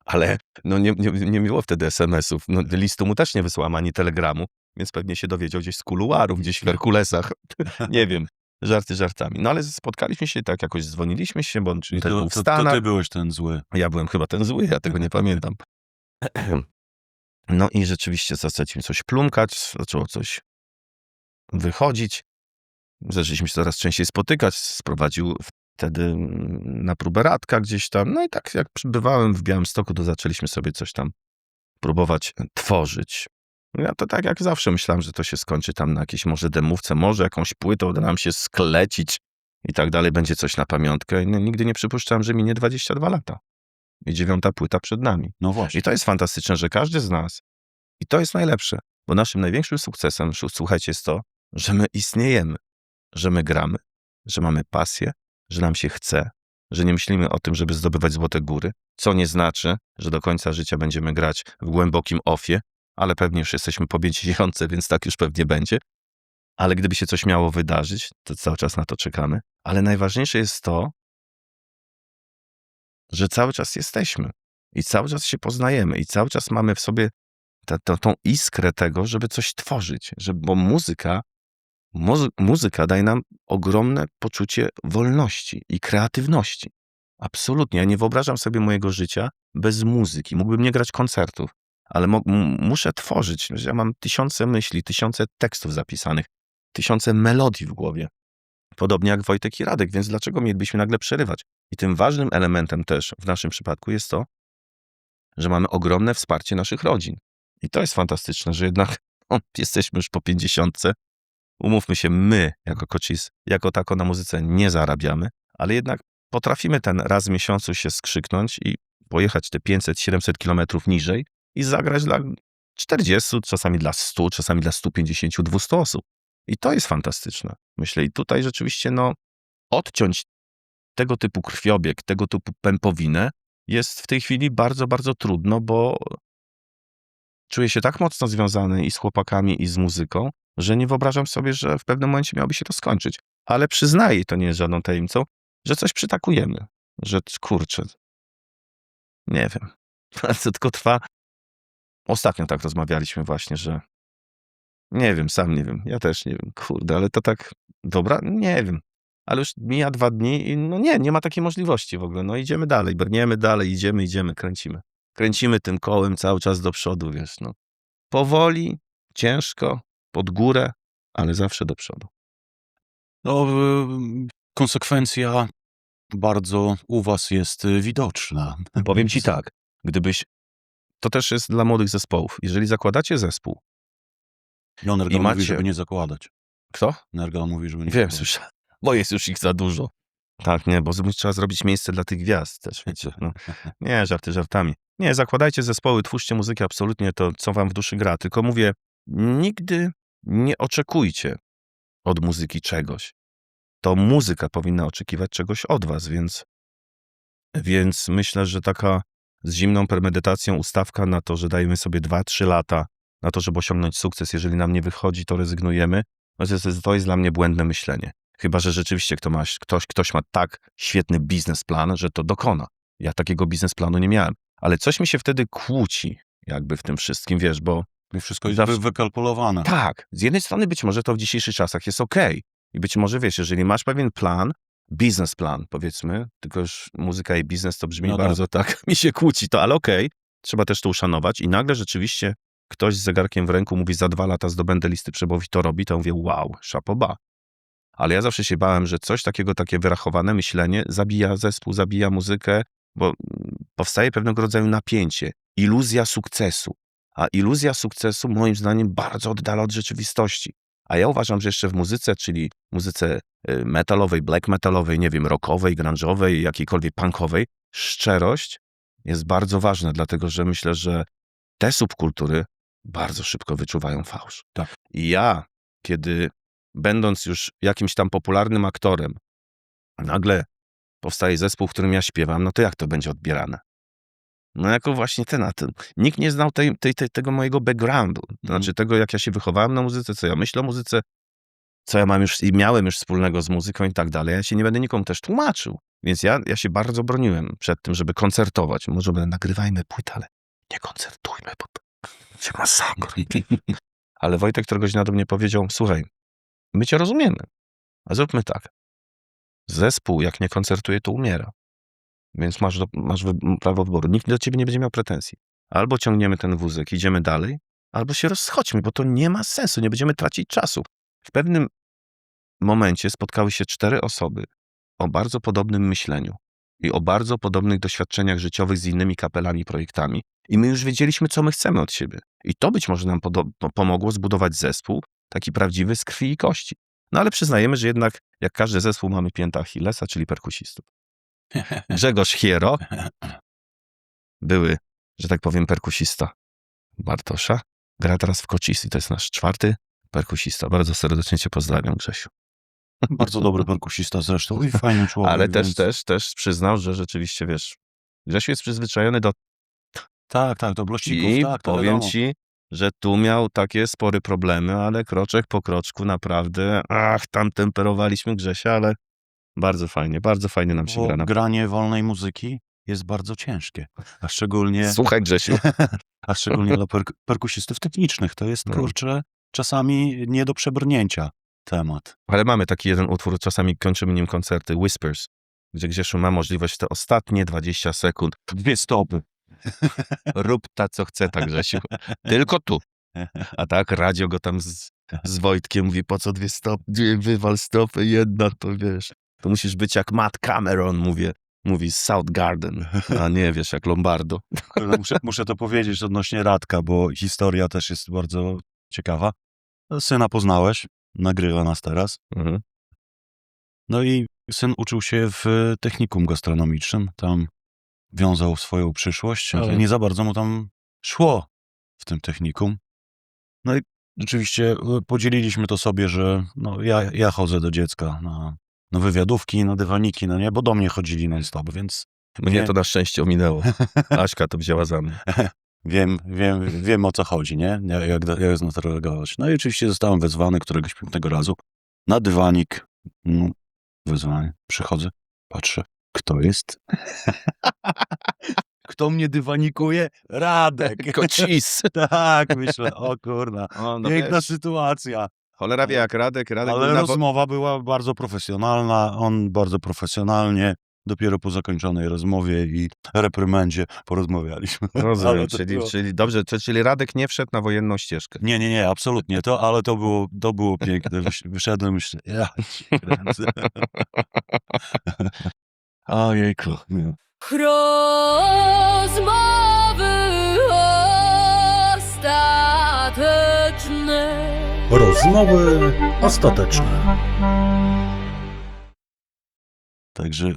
Ale no nie miło wtedy SMS-ów. No, listu mu też nie wysłałem, ani telegramu, więc pewnie się dowiedział gdzieś z kuluarów, gdzieś w Herkulesach. Nie wiem, żarty żartami. No ale spotkaliśmy się, tak jakoś dzwoniliśmy się, bo on Czyli też był w to Stanach. ty byłeś ten zły. Ja byłem chyba ten zły, ja tego nie pamiętam. No i rzeczywiście zaczęliśmy coś plumkać, zaczęło coś wychodzić. Zaczęliśmy się coraz częściej spotykać. Sprowadził wtedy na próbę Radka gdzieś tam. No i tak jak przybywałem w Białymstoku, to zaczęliśmy sobie coś tam próbować tworzyć. Ja to tak jak zawsze myślałem, że to się skończy tam na jakiejś może demówce, może jakąś płytą uda nam się sklecić i tak dalej, będzie coś na pamiątkę. I nigdy nie przypuszczałem, że minie 22 lata. I 9. płyta przed nami. No właśnie. I to jest fantastyczne, że każdy z nas, i to jest najlepsze, bo naszym największym sukcesem, słuchajcie, jest to, że my istniejemy, że my gramy, że mamy pasję, że nam się chce, że nie myślimy o tym, żeby zdobywać złote góry, co nie znaczy, że do końca życia będziemy grać w głębokim offie, ale pewnie już jesteśmy po 50, więc tak już pewnie będzie. Ale gdyby się coś miało wydarzyć, to cały czas na to czekamy. Ale najważniejsze jest to, że cały czas jesteśmy i cały czas się poznajemy i cały czas mamy w sobie tą iskrę tego, żeby coś tworzyć, bo muzyka daje nam ogromne poczucie wolności i kreatywności. Absolutnie. Ja nie wyobrażam sobie mojego życia bez muzyki. Mógłbym nie grać koncertów, ale muszę tworzyć. Ja mam 1000 myśli, 1000 tekstów zapisanych, 1000 melodii w głowie. Podobnie jak Wojtek i Radek, więc dlaczego mielibyśmy nagle przerywać? I tym ważnym elementem też w naszym przypadku jest to, że mamy ogromne wsparcie naszych rodzin. I to jest fantastyczne, że jednak jesteśmy już po 50. Umówmy się, my jako Kocis, jako tako na muzyce nie zarabiamy, ale jednak potrafimy ten raz w miesiącu się skrzyknąć i pojechać te 500-700 kilometrów niżej i zagrać dla 40, czasami dla 100, czasami dla 150, 200 osób. I to jest fantastyczne, myślę. I tutaj rzeczywiście odciąć tego typu krwiobieg, tego typu pępowinę jest w tej chwili bardzo, bardzo trudno, bo czuję się tak mocno związany i z chłopakami, i z muzyką, że nie wyobrażam sobie, że w pewnym momencie miałoby się to skończyć. Ale przyznaję, to nie jest żadną tajemnicą, że coś przytakujemy. Że kurczę, nie wiem. Ale to tylko trwa. Ostatnio tak rozmawialiśmy właśnie, że nie wiem, sam nie wiem. Ja też nie wiem. Kurde, ale to tak dobra? Nie wiem. Ale już mija 2 dni i nie ma takiej możliwości w ogóle. No idziemy dalej, brniemy dalej, idziemy, kręcimy. Kręcimy tym kołem cały czas do przodu, wiesz, Powoli, ciężko, pod górę, ale zawsze do przodu. No, konsekwencja bardzo u was jest widoczna. Powiem ci tak, to też jest dla młodych zespołów. Jeżeli zakładacie zespół. I Nergal I mówi, macie- żeby nie zakładać. Kto? Nergal mówi, żeby nie Wiem, zakładać. słyszałem. Bo jest już ich za dużo. Tak, nie, bo trzeba zrobić miejsce dla tych gwiazd też, wiecie. Nie, żarty żartami. Nie, zakładajcie zespoły, twórzcie muzykę absolutnie to, co wam w duszy gra. Tylko mówię, nigdy nie oczekujcie od muzyki czegoś. To muzyka powinna oczekiwać czegoś od was, więc myślę, że taka z zimną premedytacją ustawka na to, że dajemy sobie 2-3 lata na to, żeby osiągnąć sukces. Jeżeli nam nie wychodzi, to rezygnujemy. To jest dla mnie błędne myślenie. Chyba że rzeczywiście ktoś ma tak świetny biznesplan, że to dokona. Ja takiego biznesplanu nie miałem. Ale coś mi się wtedy kłóci jakby w tym wszystkim, wiesz, bo I wszystko jest zawsze- wykalkulowane. tak, z jednej strony być może to w dzisiejszych czasach jest okej. I być może, wiesz, jeżeli masz pewien plan, biznesplan, powiedzmy, tylko już muzyka i biznes to brzmi No tak. bardzo tak, mi się kłóci to, ale okej, trzeba też to uszanować i nagle rzeczywiście ktoś z zegarkiem w ręku mówi, za 2 lata zdobędę listy przebojów i to robi, to mówię, wow, chapeau. Ale ja zawsze się bałem, że coś takiego, takie wyrachowane myślenie zabija zespół, zabija muzykę, bo powstaje pewnego rodzaju napięcie, iluzja sukcesu. A iluzja sukcesu moim zdaniem bardzo oddala od rzeczywistości. A ja uważam, że jeszcze w muzyce, czyli muzyce metalowej, black metalowej, nie wiem, rockowej, grunge'owej, jakiejkolwiek punkowej, szczerość jest bardzo ważna, dlatego że myślę, że te subkultury bardzo szybko wyczuwają fałsz. Tak. I ja, kiedy będąc już jakimś tam popularnym aktorem, nagle powstaje zespół, w którym ja śpiewam, no to jak to będzie odbierane? No jako właśnie nikt nie znał tego mojego backgroundu, to znaczy tego, jak ja się wychowałem na muzyce, co ja myślę o muzyce, co ja mam już i miałem już wspólnego z muzyką i tak dalej. Ja się nie będę nikomu też tłumaczył. Więc ja się bardzo broniłem przed tym, żeby koncertować. Może nagrywajmy płytę, ale nie koncertujmy, bo to się masakra. Ale Wojtek któregoś dnia do mnie powiedział, słuchaj, my cię rozumiemy, a zróbmy tak. Zespół, jak nie koncertuje, to umiera. Więc masz prawo wyboru. Nikt do ciebie nie będzie miał pretensji. Albo ciągniemy ten wózek, idziemy dalej, albo się rozchodźmy, bo to nie ma sensu, nie będziemy tracić czasu. W pewnym momencie spotkały się 4 osoby o bardzo podobnym myśleniu i o bardzo podobnych doświadczeniach życiowych z innymi kapelami, projektami i my już wiedzieliśmy, co my chcemy od siebie. I to być może nam pomogło zbudować zespół taki prawdziwy z krwi i kości. No ale przyznajemy, że jednak jak każdy zespół mamy piętę Achillesa, czyli perkusistów. Grzegorz Hiero, były, że tak powiem, perkusista Bartosza, gra teraz w Kocis i to jest nasz 4. perkusista. Bardzo serdecznie cię pozdrawiam, Grzesiu. Bardzo dobry perkusista zresztą i fajny człowiek. Ale więc... też przyznał, że rzeczywiście, wiesz, Grzesiu jest przyzwyczajony do... Tak, do blościków, I tak. To powiem wiadomo. ci, że tu miał takie spory problemy, ale kroczek po kroczku naprawdę, tam temperowaliśmy Grzesia, ale bardzo fajnie nam się Bo gra. granie wolnej muzyki jest bardzo ciężkie, a szczególnie Słuchaj, Grzesiu. dla perkusistów technicznych. To jest, No. kurczę, czasami nie do przebrnięcia temat. Ale mamy taki jeden utwór, czasami kończymy nim koncerty, Whispers, gdzie Grzesiu ma możliwość te ostatnie 20 sekund. 2 stopy. Rób ta, co chce, tak Grzesiu. Tylko tu. A tak, radio go tam z Wojtkiem, mówi, po co 2 stopy, wywal stopy, jedna, to wiesz, to musisz być jak Matt Cameron, mówi z South Garden, a nie, wiesz, jak Lombardo. Muszę to powiedzieć odnośnie Radka, bo historia też jest bardzo ciekawa. Syna poznałeś, nagrywa nas teraz. Mhm. No i syn uczył się w technikum gastronomicznym. Tam wiązał swoją przyszłość, ale nie za bardzo mu tam szło w tym technikum. No i rzeczywiście podzieliliśmy to sobie, że no, ja chodzę do dziecka na wywiadówki, na dywaniki, no nie, bo do mnie chodzili non-stop, więc Mnie to na szczęście ominęło. Aśka to wzięła za mnie. wiem o co chodzi, nie? Jak na to reagować. No i oczywiście zostałem wezwany któregoś pięknego razu na dywanik. No, wezwanie. Przychodzę, patrzę, kto jest? Kto mnie dywanikuje? Radek. Kocis. Tak, myślę, o kurna, O, no piękna wiesz, sytuacja. cholera wie jak Radek Ale był na rozmowa była bardzo profesjonalna, on bardzo profesjonalnie. Dopiero po zakończonej rozmowie i reprymendzie porozmawialiśmy. Rozumiem, Ale to było- czyli dobrze, czyli Radek nie wszedł na wojenną ścieżkę. Nie, absolutnie. Ale to było piękne. Wyszedłem, myślę, ja cię kręcę. Ojejku. Nie. Rozmowy ostateczne. Rozmowy ostateczne. Także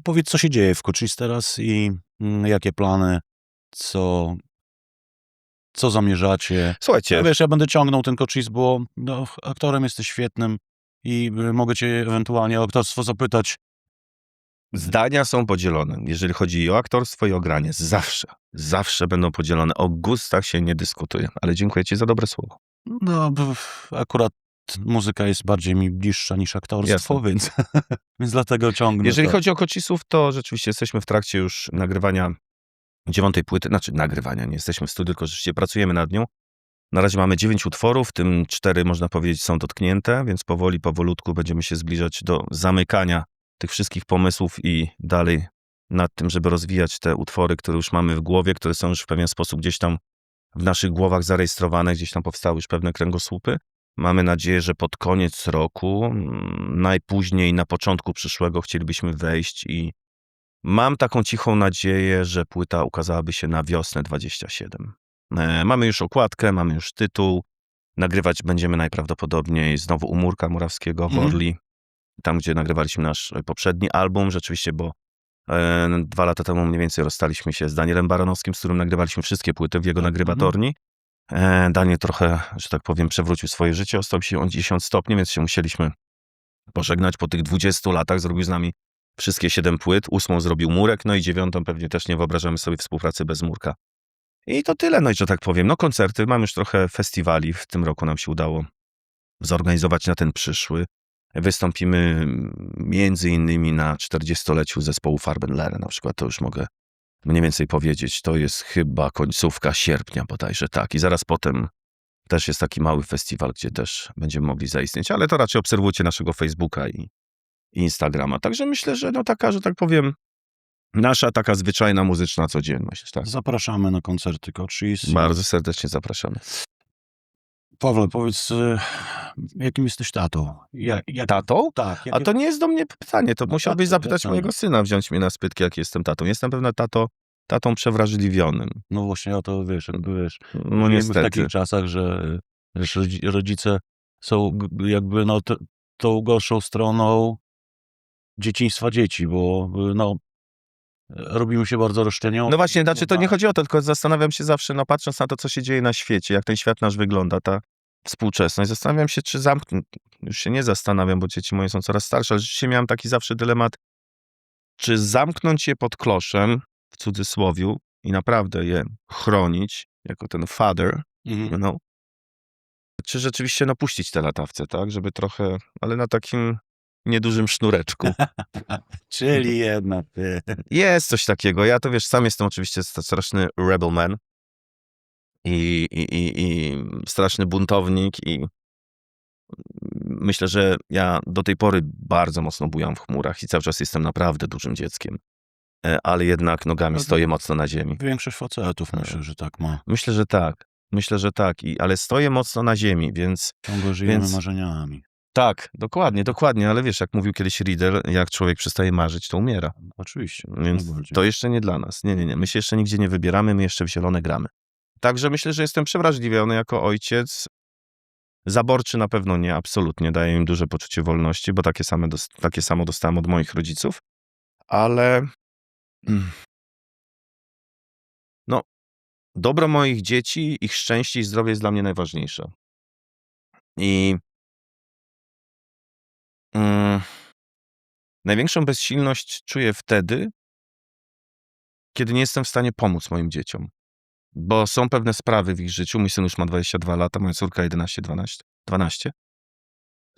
powiedz, co się dzieje w Cochise teraz i jakie plany, co zamierzacie. Ja, Słuchajcie, wiesz, ja będę ciągnął ten Cochise, bo no, aktorem jesteś świetnym i mogę cię ewentualnie o aktorstwo zapytać. zdania są podzielone, jeżeli chodzi o aktorstwo i o granie. Zawsze będą podzielone. O gustach się nie dyskutuje, ale dziękuję ci za dobre słowo. No, akurat muzyka jest bardziej mi bliższa niż aktorstwo, więc dlatego ciągnę. Jeżeli to. chodzi o Kocisów, to rzeczywiście jesteśmy w trakcie już nagrywania 9. płyty, znaczy nagrywania, nie jesteśmy w studiu, tylko rzeczywiście pracujemy nad nią. Na razie mamy 9 utworów, w tym 4, można powiedzieć, są dotknięte, więc powolutku będziemy się zbliżać do zamykania tych wszystkich pomysłów i dalej nad tym, żeby rozwijać te utwory, które już mamy w głowie, które są już w pewien sposób gdzieś tam w naszych głowach zarejestrowane, gdzieś tam powstały już pewne kręgosłupy. Mamy nadzieję, że pod koniec roku, najpóźniej na początku przyszłego chcielibyśmy wejść i mam taką cichą nadzieję, że płyta ukazałaby się na wiosnę 27. Mamy już okładkę, mamy już tytuł. Nagrywać będziemy najprawdopodobniej znowu u Murka Morawskiego w Orli, tam gdzie nagrywaliśmy nasz poprzedni album, rzeczywiście, bo 2 lata temu mniej więcej rozstaliśmy się z Danielem Baranowskim, z którym nagrywaliśmy wszystkie płyty w jego nagrywatorni. Daniel trochę, że tak powiem, przewrócił swoje życie o 180 stopni, więc się musieliśmy pożegnać po tych 20 latach. Zrobił z nami wszystkie 7 płyt, 8 zrobił Murek, no i 9 pewnie też nie wyobrażamy sobie współpracy bez Murka. I to tyle, no i że tak powiem, no koncerty, mamy już trochę festiwali, w tym roku nam się udało zorganizować na ten przyszły. Wystąpimy między innymi na 40-leciu zespołu Farbenlehre, na przykład, to już mogę mniej więcej powiedzieć, to jest chyba końcówka sierpnia bodajże, tak. I zaraz potem też jest taki mały festiwal, gdzie też będziemy mogli zaistnieć, ale to raczej obserwujcie naszego Facebooka i Instagrama. Także myślę, że no taka, że tak powiem, nasza taka zwyczajna muzyczna codzienność. Tak? Zapraszamy na koncerty Cochise. Bardzo serdecznie zapraszamy. Pawle, powiedz, jakim jesteś tatą? Tatą? Tak. A to nie jest do mnie pytanie, to musiałbyś zapytać pytanie. mojego syna, wziąć mnie na spytki, jak jestem tatą. Jestem pewno tatą przewrażliwionym. No właśnie o to wiesz, No żyjemy w niestety. takich czasach, że wiesz, rodzice są jakby no tą gorszą stroną dzieciństwa dzieci, bo no robimy się bardzo roszczeniowi. No właśnie, znaczy to nie chodzi o to, tylko zastanawiam się zawsze, no patrząc na to, co się dzieje na świecie, jak ten świat nasz wygląda, ta współczesność, zastanawiam się, czy zamknąć, już się nie zastanawiam, bo dzieci moje są coraz starsze, ale rzeczywiście miałem taki zawsze dylemat, czy zamknąć je pod kloszem, w cudzysłowiu, i naprawdę je chronić, jako ten father, czy rzeczywiście no puścić te latawce, tak, żeby trochę, ale na takim niedużym sznureczku. Czyli jednak. Jest coś takiego. Ja to wiesz, sam jestem oczywiście straszny rebel man i straszny buntownik i myślę, że ja do tej pory bardzo mocno bujam w chmurach i cały czas jestem naprawdę dużym dzieckiem. Ale jednak nogami stoję mocno na ziemi. Większość facetów myślę, że tak ma. Myślę, że tak. Myślę, że tak. Ale stoję mocno na ziemi, więc Ciągle żyjemy Więc- marzeniami. tak, dokładnie, ale wiesz, jak mówił kiedyś Riedel, jak człowiek przestaje marzyć, to umiera. Oczywiście. Więc najbardziej. to jeszcze nie dla nas. Nie. My się jeszcze nigdzie nie wybieramy, my jeszcze w zielone gramy. Także myślę, że jestem przewrażliwiony jako ojciec. Zaborczy na pewno nie, absolutnie. Daje im duże poczucie wolności, bo takie samo dostałem od moich rodziców. Ale no, dobro moich dzieci, ich szczęście i zdrowie jest dla mnie najważniejsze. I największą bezsilność czuję wtedy, kiedy nie jestem w stanie pomóc moim dzieciom. Bo są pewne sprawy w ich życiu. Mój syn już ma 22 lata, moja córka 11, 12.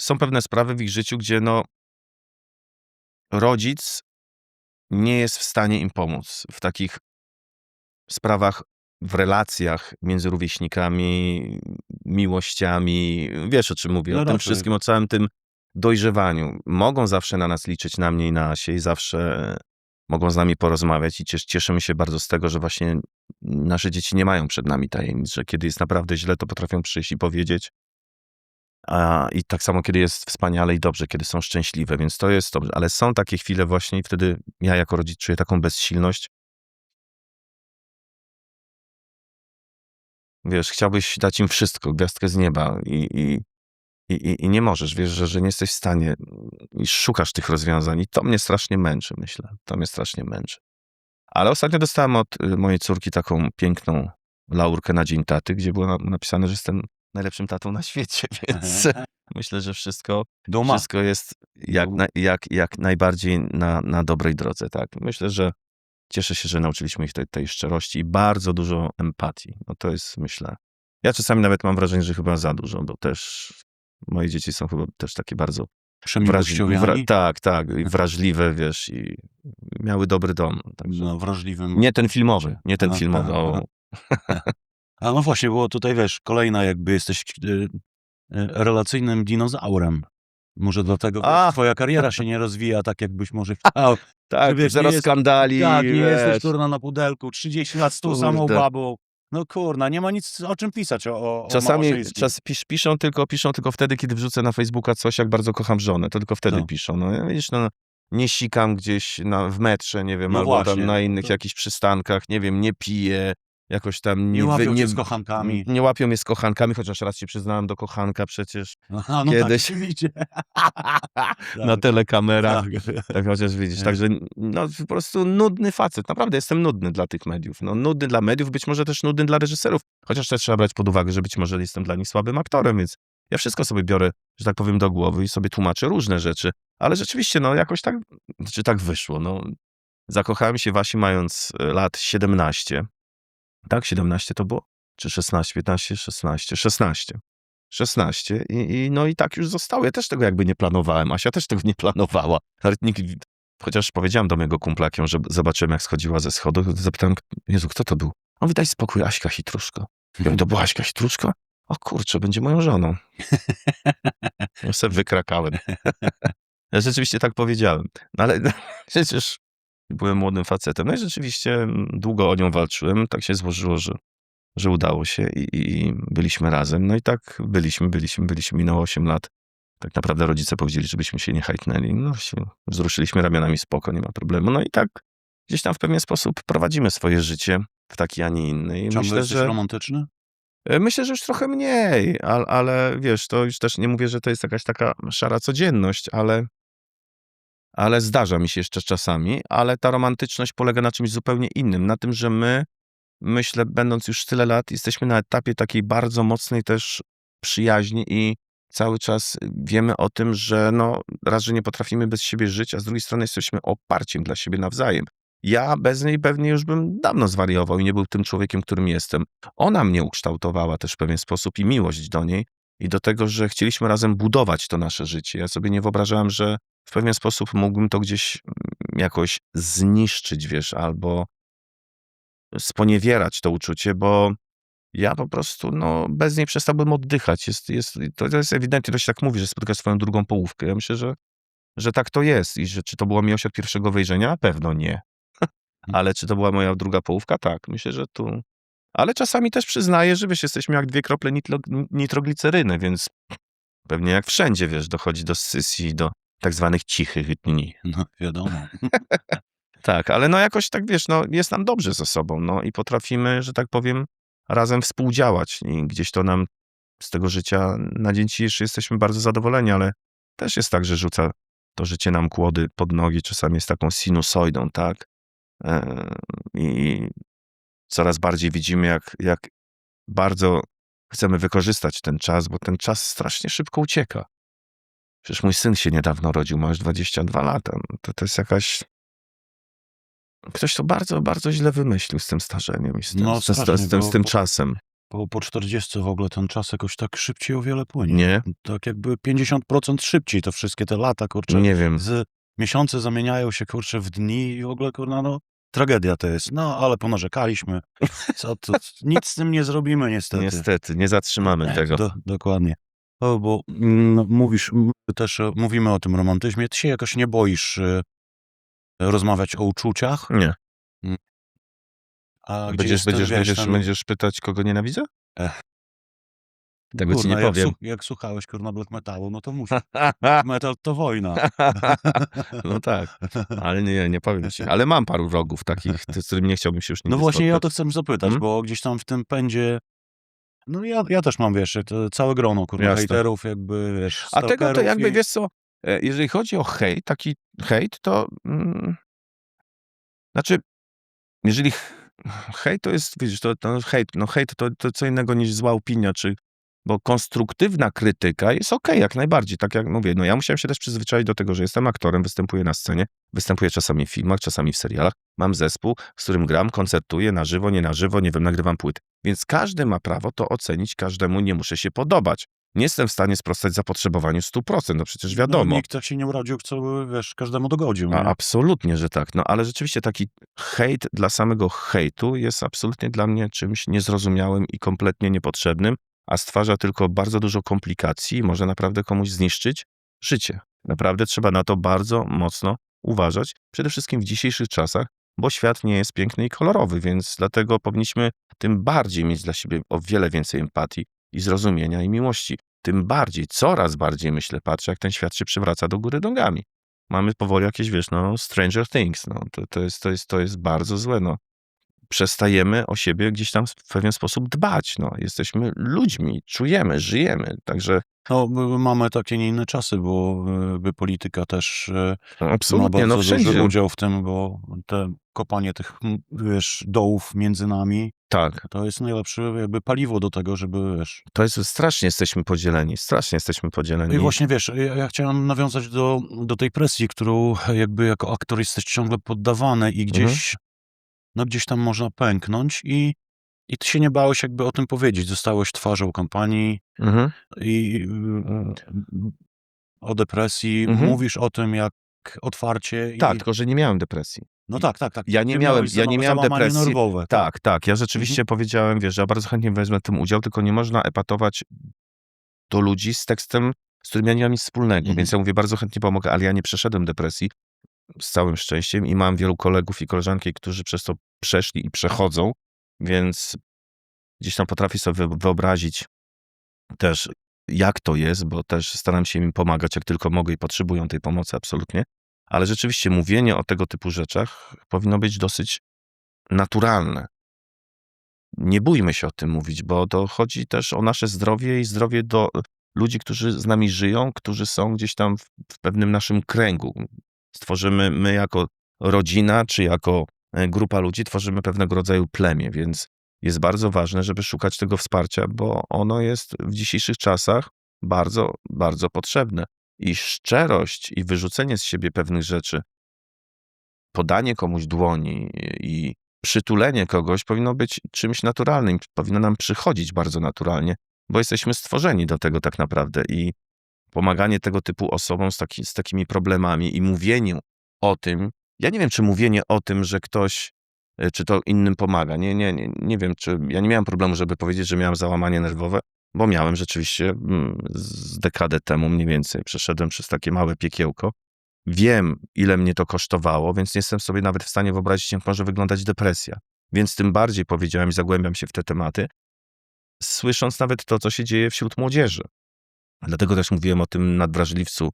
Są pewne sprawy w ich życiu, gdzie rodzic nie jest w stanie im pomóc. W takich sprawach, w relacjach między rówieśnikami, miłościami. Wiesz, o czym mówię. No O tym raczej. wszystkim, o całym tym dojrzewaniu. Mogą zawsze na nas liczyć, na mnie i na Asię i zawsze mogą z nami porozmawiać i cieszymy się bardzo z tego, że właśnie nasze dzieci nie mają przed nami tajemnic, że kiedy jest naprawdę źle, to potrafią przyjść i powiedzieć. I tak samo, kiedy jest wspaniale i dobrze, kiedy są szczęśliwe, więc to jest dobrze. Ale są takie chwile właśnie i wtedy ja jako rodzic czuję taką bezsilność. Wiesz, chciałbyś dać im wszystko, gwiazdkę z nieba i nie możesz, wiesz, że nie jesteś w stanie i szukasz tych rozwiązań i to mnie strasznie męczy, myślę. To mnie strasznie męczy. Ale ostatnio dostałem od mojej córki taką piękną laurkę na Dzień Taty, gdzie było napisane, że jestem najlepszym tatą na świecie, więc myślę, że wszystko Duma. jest jak najbardziej na dobrej drodze, tak. Myślę, że cieszę się, że nauczyliśmy ich tej szczerości i bardzo dużo empatii. No to jest, myślę, ja czasami nawet mam wrażenie, że chyba za dużo, bo też moje dzieci są chyba też takie bardzo Przemiłościowiani. tak, i wrażliwe, wiesz, i miały dobry dom. Także. No, wrażliwym. Nie ten filmowy, A, A no właśnie, było tutaj, wiesz, kolejna jakby jesteś relacyjnym dinozaurem. Może dlatego wiesz, twoja kariera się nie rozwija tak, jakbyś może chciał. Tak, wiesz, zero nie jest- skandali. Tak, nie jesteś wiesz. kurna na pudelku, 30 lat z tą Kurde. samą babą. No kurna, nie ma nic o czym pisać o Czasami Małaszyńskim. piszą tylko wtedy, kiedy wrzucę na Facebooka coś, jak bardzo kocham żonę. To tylko wtedy No. piszą. No widzisz, nie sikam gdzieś w metrze, nie wiem, No albo właśnie, tam na innych to- jakichś przystankach, nie wiem, nie piję, jakoś tam Nie łapią cię z kochankami. Nie łapią mnie z kochankami, chociaż raz się przyznałem do kochanka przecież Aha, no kiedyś. tak, oczywiście. na telekamerach. Tak. Tak, chociaż widzisz, Nie. także po prostu nudny facet. Naprawdę jestem nudny dla tych mediów. No, nudny dla mediów, być może też nudny dla reżyserów. Chociaż też trzeba brać pod uwagę, że być może jestem dla nich słabym aktorem, więc ja wszystko sobie biorę, że tak powiem, do głowy i sobie tłumaczę różne rzeczy. Ale rzeczywiście, jakoś tak, tak wyszło. Zakochałem się w Asi mając lat 17. Tak, 17 to było? Czy 16, 15, 16? 16 i tak już zostało. Ja też tego jakby nie planowałem. Asia też tego nie planowała. Nawet chociaż powiedziałem do mojego kumplakiem, że zobaczyłem, jak schodziła ze schodów, zapytałem, Jezu, kto to był? On mówi, daj spokój, Aśka Chytruszko. Ja mówię, to była Aśka Chytruszko? O kurczę, będzie moją żoną. Ja sobie wykrakałem. Ja rzeczywiście tak powiedziałem. No ale przecież byłem młodym facetem. No i rzeczywiście długo o nią walczyłem. Tak się złożyło, że udało się i byliśmy razem. No i tak byliśmy. Minęło 8 lat. Tak naprawdę rodzice powiedzieli, żebyśmy się nie hajtnęli. No się wzruszyliśmy ramionami, spoko, nie ma problemu. No i tak gdzieś tam w pewien sposób prowadzimy swoje życie w taki, a nie inny. I Ciągle jesteś romantyczny? myślę, że już trochę mniej, ale wiesz, to już też nie mówię, że to jest jakaś taka szara codzienność, ale zdarza mi się jeszcze czasami, ale ta romantyczność polega na czymś zupełnie innym. Na tym, że my, myślę, będąc już tyle lat, jesteśmy na etapie takiej bardzo mocnej też przyjaźni i cały czas wiemy o tym, że raz, że nie potrafimy bez siebie żyć, a z drugiej strony jesteśmy oparciem dla siebie nawzajem. Ja bez niej pewnie już bym dawno zwariował i nie był tym człowiekiem, którym jestem. Ona mnie ukształtowała też w pewien sposób i miłość do niej i do tego, że chcieliśmy razem budować to nasze życie. Ja sobie nie wyobrażałem, że w pewien sposób mógłbym to gdzieś jakoś zniszczyć, wiesz, albo sponiewierać to uczucie, bo ja po prostu, bez niej przestałbym oddychać. To jest ewidentnie, to się tak mówi, że spotykasz swoją drugą połówkę. Ja myślę, że tak to jest i że czy to była miłość od pierwszego wejrzenia? Na pewno nie. Ale czy to była moja druga połówka? Tak. Myślę, że tu Ale czasami też przyznaję, że wiesz, jesteśmy jak 2 krople nitrogliceryny, więc pewnie jak wszędzie, wiesz, dochodzi do scysji, do tak zwanych cichych dni. No wiadomo. Tak, ale no jakoś tak, wiesz, no jest nam dobrze ze sobą, no i potrafimy, że tak powiem, razem współdziałać i gdzieś to nam z tego życia na dzień dzisiejszy jesteśmy bardzo zadowoleni, ale też jest tak, że rzuca to życie nam kłody pod nogi, czasami jest taką sinusoidą, tak? I coraz bardziej widzimy, jak bardzo chcemy wykorzystać ten czas, bo ten czas strasznie szybko ucieka. Przecież mój syn się niedawno rodził, ma już 22 lata. No to jest jakaś... Ktoś to bardzo, bardzo źle wymyślił z tym starzeniem i z tym, No strasznie, z tym czasem. Bo po 40 w ogóle ten czas jakoś tak szybciej o wiele płynie. Nie? Tak jakby 50% szybciej te wszystkie te lata, kurczę. Nie wiem. Miesiące zamieniają się, kurczę, w dni i w ogóle, kurna, no tragedia to jest. No, ale ponarzekaliśmy. Co to, nic z tym nie zrobimy niestety. Niestety, nie zatrzymamy tego. Dokładnie. Bo mówimy o tym romantyzmie. Ty się jakoś nie boisz rozmawiać o uczuciach? Nie. A gdzie jest ten, wiesz, ten... Będziesz pytać, kogo nienawidzę? Tego ci Kurna, nie powiem. Jak słuchałeś, kurna, black metalu, no to mów. Metal to wojna. No tak, ale nie powiem ci. Ale mam paru wrogów takich, z którymi nie chciałbym się już nigdy No właśnie, ja o to spotkać. chcę zapytać, bo gdzieś tam w tym pędzie, no ja też mam, wiesz, to całe grono, kurwa, Jasne. hejterów, jakby, wiesz, A tego to stalkerów jakby, i... wiesz co, jeżeli chodzi o hejt, taki hejt, to znaczy, jeżeli hejt to jest, widzisz, hejt to co innego niż zła opinia, bo konstruktywna krytyka jest okej, jak najbardziej, tak jak mówię, no ja musiałem się też przyzwyczaić do tego, że jestem aktorem, występuję na scenie, występuję czasami w filmach, czasami w serialach, mam zespół, z którym gram, koncertuję na żywo, nie wiem, nagrywam płyty. Więc każdy ma prawo to ocenić, każdemu nie muszę się podobać. Nie jestem w stanie sprostać zapotrzebowaniu 100%, no przecież wiadomo. No, nikt tak się nie urodził, kto, wiesz, każdemu dogodził. Nie? Absolutnie, że tak. No ale rzeczywiście taki hejt dla samego hejtu jest absolutnie dla mnie czymś niezrozumiałym i kompletnie niepotrzebnym, a stwarza tylko bardzo dużo komplikacji i może naprawdę komuś zniszczyć życie. Naprawdę trzeba na to bardzo mocno uważać, przede wszystkim w dzisiejszych czasach, bo świat nie jest piękny i kolorowy, więc dlatego powinniśmy tym bardziej mieć dla siebie o wiele więcej empatii i zrozumienia i miłości. Tym bardziej, coraz bardziej, myślę, patrzę, jak ten świat się przywraca do góry nogami. Mamy powoli jakieś, wiesz, no, Stranger Things, no, to jest bardzo złe, no. Przestajemy o siebie gdzieś tam w pewien sposób dbać, no. Jesteśmy ludźmi, czujemy, żyjemy, także... No, mamy takie nie inne czasy, bo polityka też absolutnie, ma no bardzo duży wszędzie. udział w tym, bo te kopanie tych, wiesz, dołów między nami, Tak. to jest najlepsze jakby paliwo do tego, żeby, wiesz... To jest, strasznie jesteśmy podzieleni. I właśnie, wiesz, ja chciałem nawiązać do tej presji, którą jakby jako aktor jesteś ciągle poddawany i gdzieś, no gdzieś tam można pęknąć i ty się nie bałeś jakby o tym powiedzieć. Zostałeś twarzą kampanii i o depresji. Mówisz o tym jak otwarcie. Tak, tylko że nie miałem depresji. No tak. Ja nie miałem depresji. Nerwowe, Tak. Ja rzeczywiście powiedziałem, wiesz, że ja bardzo chętnie wezmę w tym udział, tylko nie można epatować do ludzi z tekstem, z którym ja nie mam nic wspólnego. Więc ja mówię, bardzo chętnie pomogę, ale ja nie przeszedłem depresji z całym szczęściem i mam wielu kolegów i koleżanki, którzy przez to przeszli i przechodzą, więc gdzieś tam potrafię sobie wyobrazić też, jak to jest, bo też staram się im pomagać, jak tylko mogę i potrzebują tej pomocy absolutnie. Ale rzeczywiście mówienie o tego typu rzeczach powinno być dosyć naturalne. Nie bójmy się o tym mówić, bo to chodzi też o nasze zdrowie i zdrowie do ludzi, którzy z nami żyją, którzy są gdzieś tam w pewnym naszym kręgu. My jako rodzina, czy jako grupa ludzi tworzymy pewnego rodzaju plemię, więc jest bardzo ważne, żeby szukać tego wsparcia, bo ono jest w dzisiejszych czasach bardzo, bardzo potrzebne. I szczerość i wyrzucenie z siebie pewnych rzeczy, podanie komuś dłoni i przytulenie kogoś powinno być czymś naturalnym, powinno nam przychodzić bardzo naturalnie, bo jesteśmy stworzeni do tego tak naprawdę i pomaganie tego typu osobom z takimi problemami i mówieniu o tym, ja nie wiem, czy mówienie o tym, że ktoś, czy to innym pomaga, nie wiem, ja nie miałem problemu, żeby powiedzieć, że miałem załamanie nerwowe, bo miałem rzeczywiście z dekadę temu mniej więcej, przeszedłem przez takie małe piekiełko. Wiem, ile mnie to kosztowało, więc nie jestem sobie nawet w stanie wyobrazić, jak może wyglądać depresja. Więc tym bardziej powiedziałem i zagłębiam się w te tematy, słysząc nawet to, co się dzieje wśród młodzieży. Dlatego też mówiłem o tym nadwrażliwcu,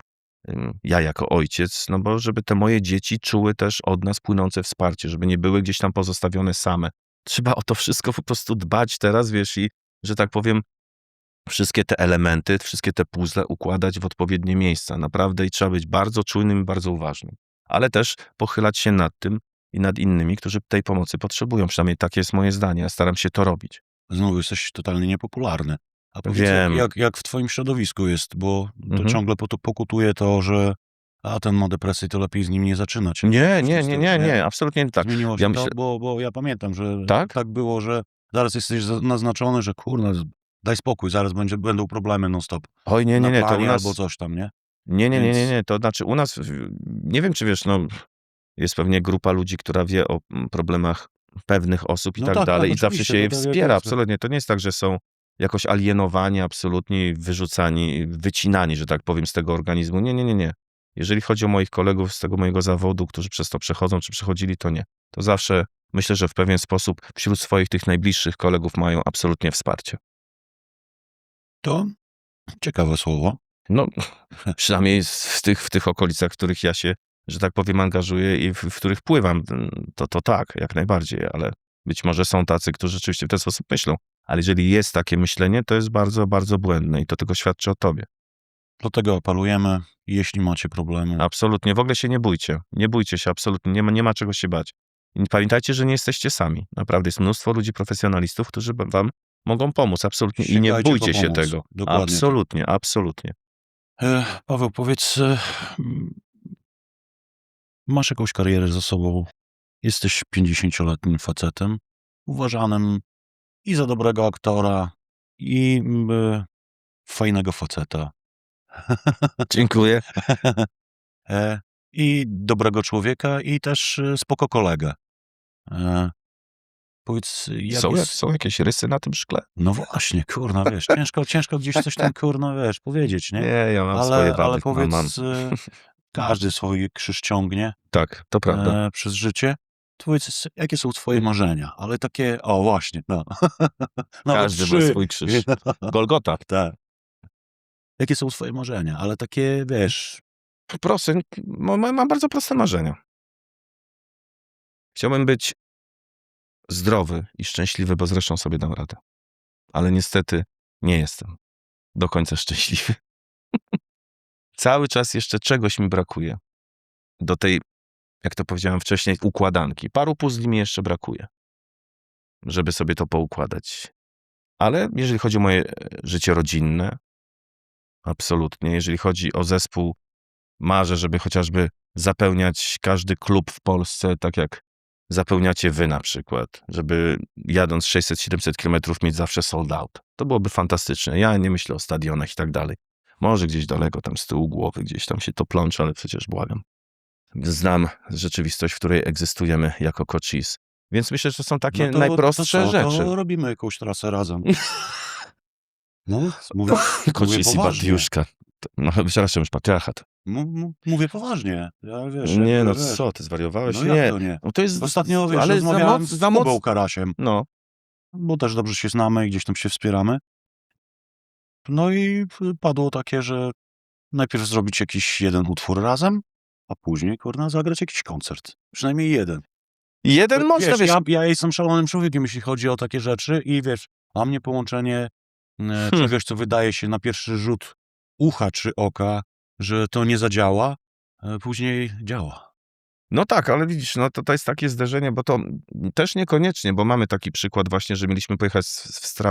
ja jako ojciec, no bo żeby te moje dzieci czuły też od nas płynące wsparcie, żeby nie były gdzieś tam pozostawione same. Trzeba o to wszystko po prostu dbać teraz, wiesz, i że tak powiem, wszystkie te elementy, wszystkie te puzzle układać w odpowiednie miejsca. Naprawdę i trzeba być bardzo czujnym i bardzo uważnym. Ale też pochylać się nad tym i nad innymi, którzy tej pomocy potrzebują. Przynajmniej takie jest moje zdanie. Ja staram się to robić. Znowu jesteś totalnie niepopularny. A powiedz, Wiem. jak w twoim środowisku jest, bo to Mhm. ciągle pokutuje to, że ten ma depresję, to lepiej z nim nie zaczynać. Nie, absolutnie nie tak. Zmieniło się Ja to, myślę, bo ja pamiętam, że tak? tak było, że zaraz jesteś naznaczony, że kurna, daj spokój, zaraz będą problemy non stop. Oj, Na to u planie nas... albo coś tam, nie? Nie. To znaczy u nas, nie wiem czy wiesz, no jest pewnie grupa ludzi, która wie o problemach pewnych osób i No tak tak, dalej tak, i zawsze oczywiście, się je to tak jak wspiera, jest. absolutnie. To nie jest tak, że są jakoś alienowani, absolutnie wyrzucani, wycinani, że tak powiem, z tego organizmu. Nie. Jeżeli chodzi o moich kolegów z tego mojego zawodu, którzy przez to przechodzą, czy przechodzili, to nie. To zawsze myślę, że w pewien sposób wśród swoich tych najbliższych kolegów mają absolutnie wsparcie. To ciekawe słowo. No, przynajmniej w tych okolicach, w których ja się, że tak powiem, angażuję i w których pływam, to tak, jak najbardziej, ale być może są tacy, którzy rzeczywiście w ten sposób myślą. Ale jeżeli jest takie myślenie, to jest bardzo, bardzo błędne i to tylko świadczy o tobie. Dlatego apelujemy, jeśli macie problemy. Absolutnie, w ogóle się nie bójcie. Nie bójcie się, absolutnie, nie ma czego się bać. I pamiętajcie, że nie jesteście sami. Naprawdę jest mnóstwo ludzi, profesjonalistów, którzy wam mogą pomóc, absolutnie. I nie Sięgajcie bójcie po się pomoc. tego. Dokładnie Absolutnie. Paweł, powiedz, masz jakąś karierę za sobą, jesteś 50-letnim facetem, uważanym i za dobrego aktora, i fajnego faceta. Dziękuję. I dobrego człowieka, i też spoko kolegę. Powiedz, jak jest... Są jakieś rysy na tym szkle? No właśnie, kurna, wiesz, ciężko gdzieś coś tam, kurna, wiesz, powiedzieć, nie? Nie, ja mam swoje wady. Ale powiedz, Mam. każdy swój krzyż ciągnie Tak, to prawda. przez życie. Powiedz, jakie są twoje marzenia? Ale takie, o właśnie, no. Nawet Każdy ma 3. swój krzyż. Golgota. Tak. Jakie są twoje marzenia? Ale takie, wiesz, Proste, mam bardzo proste marzenia. Chciałbym być zdrowy i szczęśliwy, bo zresztą sobie dam radę. Ale niestety nie jestem do końca szczęśliwy. Cały czas jeszcze czegoś mi brakuje. Do tej, jak to powiedziałem wcześniej, układanki. Paru puzli mi jeszcze brakuje, żeby sobie to poukładać. Ale jeżeli chodzi o moje życie rodzinne, absolutnie. Jeżeli chodzi o zespół, marzę, żeby chociażby zapełniać każdy klub w Polsce, tak jak zapełniacie wy na przykład. Żeby jadąc 600-700 kilometrów mieć zawsze sold out. To byłoby fantastyczne. Ja nie myślę o stadionach i tak dalej. Może gdzieś daleko, tam z tyłu głowy, gdzieś tam się to plącze, ale przecież błagam. Znam rzeczywistość, w której egzystujemy jako Cochise. Więc myślę, że to są takie najprostsze rzeczy. To robimy jakąś trasę razem. No, mówię Cochise i poważnie. Badiuszka. No, przepraszam, już patriarchat. Mówię poważnie. Ja, wiesz, Nie, jakby, no wiesz, co, ty zwariowałeś? No jak Nie. to nie? No to jest... Ostatnio, wiesz, ale rozmawiałem z za moc... Kubą Karasiem, No. bo też dobrze się znamy i gdzieś tam się wspieramy. No i padło takie, że najpierw zrobić jakiś jeden utwór razem, a później, kurna, zagrać jakiś koncert. Przynajmniej jeden. Jeden można, wiesz... Ja jestem szalonym człowiekiem, jeśli chodzi o takie rzeczy i wiesz, a mnie połączenie czegoś, co wydaje się na pierwszy rzut ucha czy oka, że to nie zadziała, później działa. No tak, ale widzisz, no to jest takie zderzenie, bo to też niekoniecznie, bo mamy taki przykład właśnie, że mieliśmy pojechać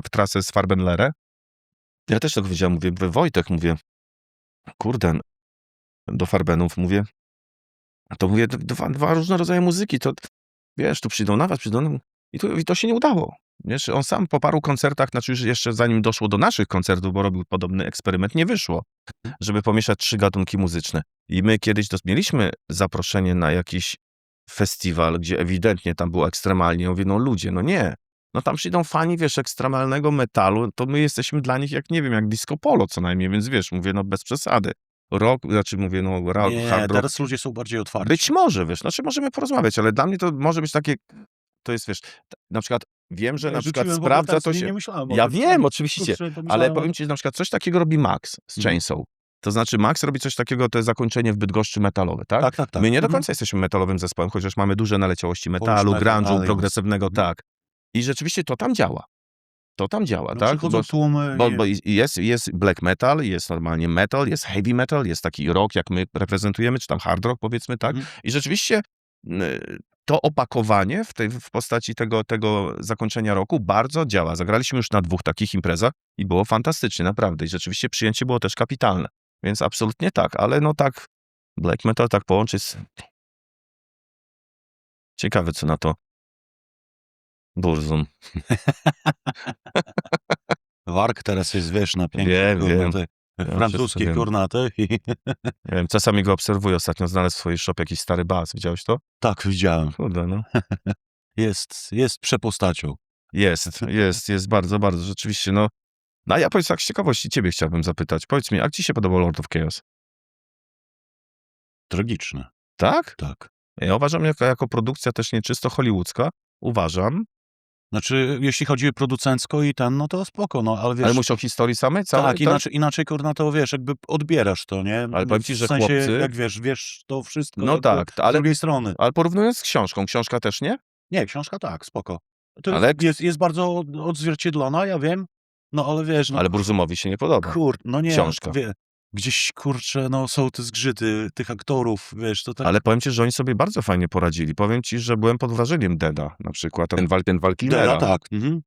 w trasę z Farbenlere. Ja też tak powiedziałem, mówię, Wojtek, mówię, kurde, do Farbenów, mówię, to mówię, dwa różne rodzaje muzyki, to wiesz, tu przyjdą na was, i to się nie udało. Wiesz, on sam po paru koncertach, znaczy już jeszcze zanim doszło do naszych koncertów, bo robił podobny eksperyment, nie wyszło, żeby pomieszać 3 gatunki muzyczne. I my kiedyś mieliśmy zaproszenie na jakiś festiwal, gdzie ewidentnie tam było ekstremalnie. Ja mówię, no ludzie, no nie. No tam przyjdą fani, wiesz, ekstremalnego metalu, to my jesteśmy dla nich jak, nie wiem, jak disco polo co najmniej, więc wiesz, mówię, no bez przesady. Rock, znaczy mówię, no Nie, hard rock. teraz ludzie są bardziej otwarci. Być może, wiesz, znaczy możemy porozmawiać, ale dla mnie to może być takie to jest, wiesz, na przykład wiem, że Ja na przykład rzuciłem w ogóle sprawdza tak, to nie się... myślałem o Ja tym. wiem, oczywiście, Kurczę, ale pomyślałem o powiem tym. ci, że na przykład coś takiego robi Max z Mhm. Chainsaw. To znaczy Max robi coś takiego, to jest zakończenie w Bydgoszczy metalowe, tak? Tak, tak, tak. My nie do Mhm. końca jesteśmy metalowym zespołem, chociaż mamy duże naleciałości Polish metalu, metal, grunge'u, ale progresywnego, jest. Mhm. tak. I rzeczywiście to tam działa. To tam działa, No, tak? przychodzą tłumy. Bo jest black metal, jest normalnie metal, jest heavy metal, jest taki rock, jak my reprezentujemy, czy tam hard rock, powiedzmy, tak? I rzeczywiście to opakowanie w postaci tego zakończenia roku bardzo działa. Zagraliśmy już na 2 takich imprezach i było fantastycznie, naprawdę. I rzeczywiście przyjęcie było też kapitalne. Więc absolutnie tak, ale no tak, black metal tak połączyć... Ciekawe, co na to Burzum. Wark teraz jest, wiesz, na pięknych, Wiem, kurna, wiem. tych Ja francuskich wszystko wiem. kurnatych i Nie wiem, czasami go obserwuję. Ostatnio znalazł w swojej shopie jakiś stary bas. Widziałeś to? tak, widziałem. Kurde, no. Jest przepostacią. Jest bardzo, bardzo, rzeczywiście, no. No a ja powiedz tak z ciekawości, ciebie chciałbym zapytać. Powiedz mi, jak ci się podobał Lord of Chaos? Tragiczne. Tak? Tak. Ja uważam, jako produkcja też nie czysto hollywoodzka, uważam, Znaczy, jeśli chodzi producencko i ten, no to spoko, no, ale wiesz... ale mówisz o historii samej? Całej, tak, inaczej, kurna, to wiesz, jakby odbierasz to, nie? Ale powiem ci, że w sensie, chłopcy... jak wiesz to wszystko No jakby tak, z ale, drugiej strony. ale porównując z książką, książka też nie? Nie, książka tak, spoko. To Ale- jest bardzo odzwierciedlona, ja wiem, no ale wiesz, no Ale Burzumowi się nie podoba. no nie, książka. Gdzieś, kurczę, no są te zgrzyty tych aktorów, wiesz, to tak... Ale powiem ci, że oni sobie bardzo fajnie poradzili. Powiem ci, że byłem pod wrażeniem Deda, na przykład, ten Valkylera. tak. Mhm.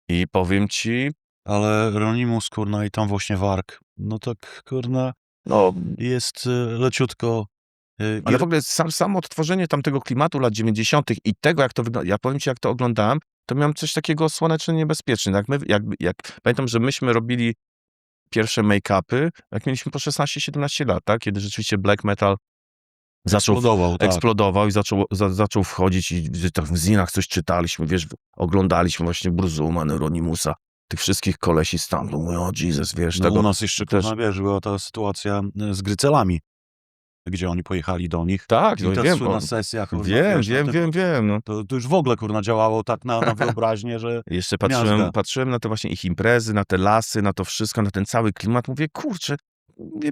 I powiem ci, Ale Ronimus, kurna, i tam właśnie Wark, no tak, kurna, no, jest leciutko... ale w ogóle samo odtworzenie tamtego klimatu lat 90. i tego, jak to wygląda, ja powiem ci, jak to oglądałem, to miałem coś takiego słonecznie niebezpieczne. Jak pamiętam, że myśmy robili pierwsze make-upy, jak mieliśmy po 16-17 lat, tak? Kiedy rzeczywiście black metal eksplodował i zaczął wchodzić i tak w zinach coś czytaliśmy, wiesz, oglądaliśmy właśnie Burzuma, Ronimusa, tych wszystkich kolesi stamtąd, mówię, o Jesus, wiesz, No tego... u nas jeszcze, też- kurna, wiesz, była ta sytuacja z Grycelami, gdzie oni pojechali do nich. Tak, I no ta wiem, słynna sesja, kurna, wiem, wiesz, na tym- wiem, no. To już w ogóle, kurna, działało tak na wyobraźnię, że... Jeszcze Miazga. patrzyłem na te właśnie ich imprezy, na te lasy, na to wszystko, na ten cały klimat. Mówię, kurczę,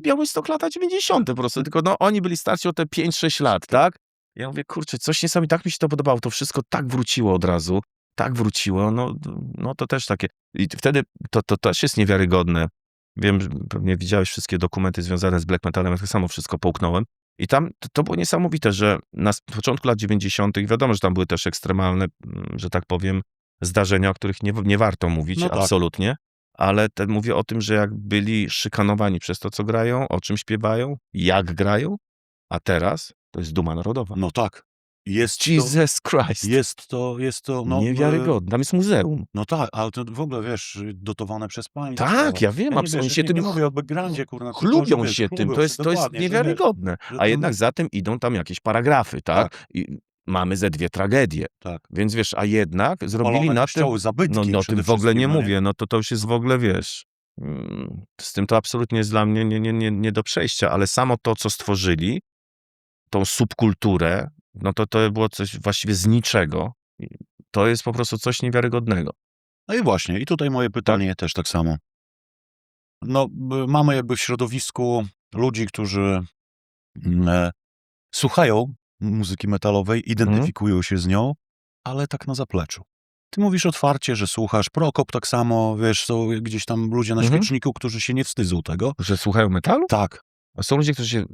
Białystok lata 90. po prostu, tylko no oni byli starsi o te 5-6 lat, tak? Ja mówię, kurczę, coś niesamowite, tak mi się to podobało, to wszystko tak wróciło od razu, tak wróciło, no to też takie. I wtedy to też jest niewiarygodne. Wiem, że pewnie widziałeś wszystkie dokumenty związane z black metalem, ja tak samo wszystko połknąłem. I tam to było niesamowite, że na początku lat 90. wiadomo, że tam były też ekstremalne, że tak powiem, zdarzenia, o których nie warto mówić, No tak. absolutnie. Ale mówię o tym, że jak byli szykanowani przez to, co grają, o czym śpiewają, jak grają, a teraz to jest duma narodowa. No tak. Jest Jesus Christ. jest to, no... Niewiarygodne. Tam jest muzeum. No tak, ale to w ogóle, wiesz, dotowane przez państwo. Tak, ja wiem, nie, absolutnie wiesz, się nie tym mówię o backgroundzie, kurna. tylko, chlubią że, wiesz, się tym. chlubią To jest dokładnie, że niewiarygodne. wiesz, że A to jednak my- za tym idą tam jakieś paragrafy, tak? I mamy ze 2 tragedie. Tak. Więc wiesz, a jednak zrobili Spalone na tym... kościoły, zabytki No o przede tym w ogóle nie wszystkim, no mówię. No to już jest w ogóle, wiesz... Z tym to absolutnie jest dla mnie nie do przejścia, ale samo to, co stworzyli, tą subkulturę, no to było coś właściwie z niczego. To jest po prostu coś niewiarygodnego. No i właśnie, i tutaj moje pytanie też tak samo. No, mamy jakby w środowisku ludzi, którzy słuchają muzyki metalowej, identyfikują się z nią, ale tak na zapleczu. Ty mówisz otwarcie, że słuchasz, Prokop tak samo, wiesz, są gdzieś tam ludzie na świeczniku, którzy się nie wstydzą tego. Że słuchają metalu? Tak, A są ludzie, którzy się